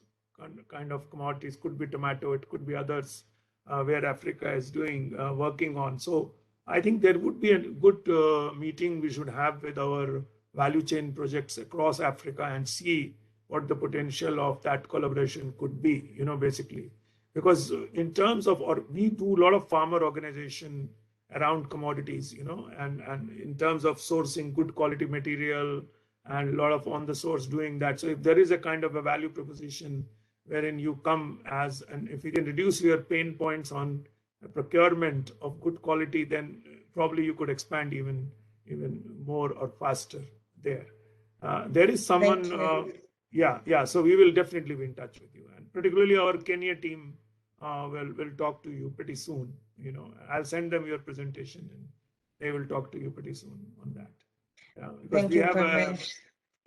kind of commodities. Could be tomato, it could be others, where Africa is working on. So I think there would be a good meeting we should have with our value chain projects across Africa and see what the potential of that collaboration could be, basically. Because in terms of, or we do a lot of farmer organization around commodities, and in terms of sourcing good quality material and a lot of on the source doing that. So if there is a kind of a value proposition wherein you come as, and if you can reduce your pain points on procurement of good quality, then probably you could expand even more or faster there. There is someone, yeah. So we will definitely be in touch with you, and particularly our Kenya team will talk to you pretty soon. I'll send them your presentation, and they will talk to you pretty soon on that. Because Thank we you have very much.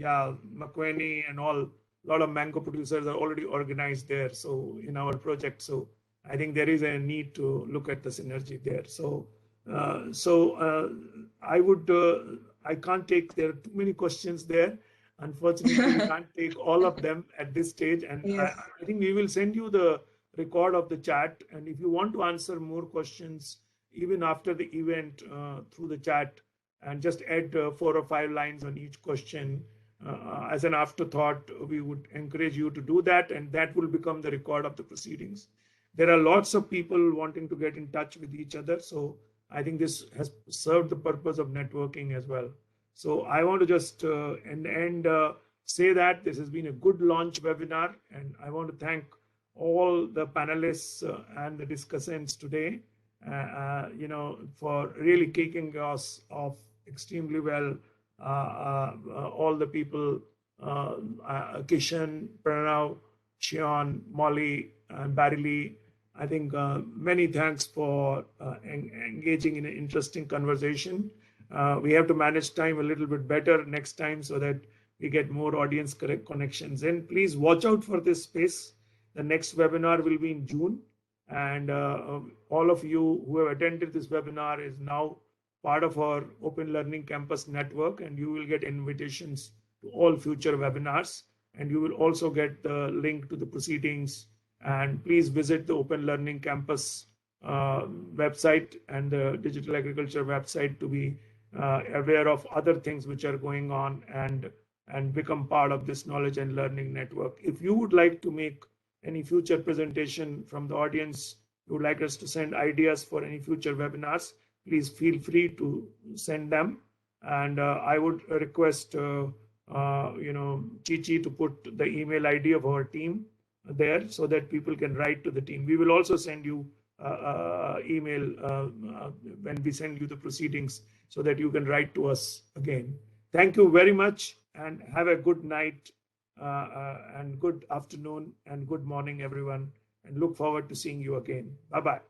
Makweni and all, a lot of mango producers are already organized there. So in our project, so I think there is a need to look at the synergy there. So I can't take, there are too many questions there. Unfortunately, we can't take all of them at this stage. And Yes. I think we will send you the record of the chat. And if you want to answer more questions, even after the event through the chat, and just add 4 or 5 lines on each question as an afterthought, we would encourage you to do that. And that will become the record of the proceedings. There are lots of people wanting to get in touch with each other. So I think this has served the purpose of networking as well. So I want to just say that this has been a good launch webinar, and I want to thank all the panelists and the discussants today, for really kicking us off extremely well. All the people, Kishan, Pranav, Shion, Molly, and Barry. I think many thanks for engaging in an interesting conversation. We have to manage time a little bit better next time so that we get more audience connections. And please watch out for this space. The next webinar will be in June. And all of you who have attended this webinar is now part of our Open Learning Campus network, and you will get invitations to all future webinars. And you will also get the link to the proceedings. And please visit the Open Learning Campus website and the Digital Agriculture website to be aware of other things which are going on and become part of this knowledge and learning network. If you would like to make any future presentation from the audience, you would like us to send ideas for any future webinars, please feel free to send them. And I would request Chichi to put the email ID of our team there so that people can write to the team. We will also send you email when we send you the proceedings so that you can write to us again. Thank you very much, and have a good night and good afternoon and good morning, everyone, and look forward to seeing you again. Bye-bye.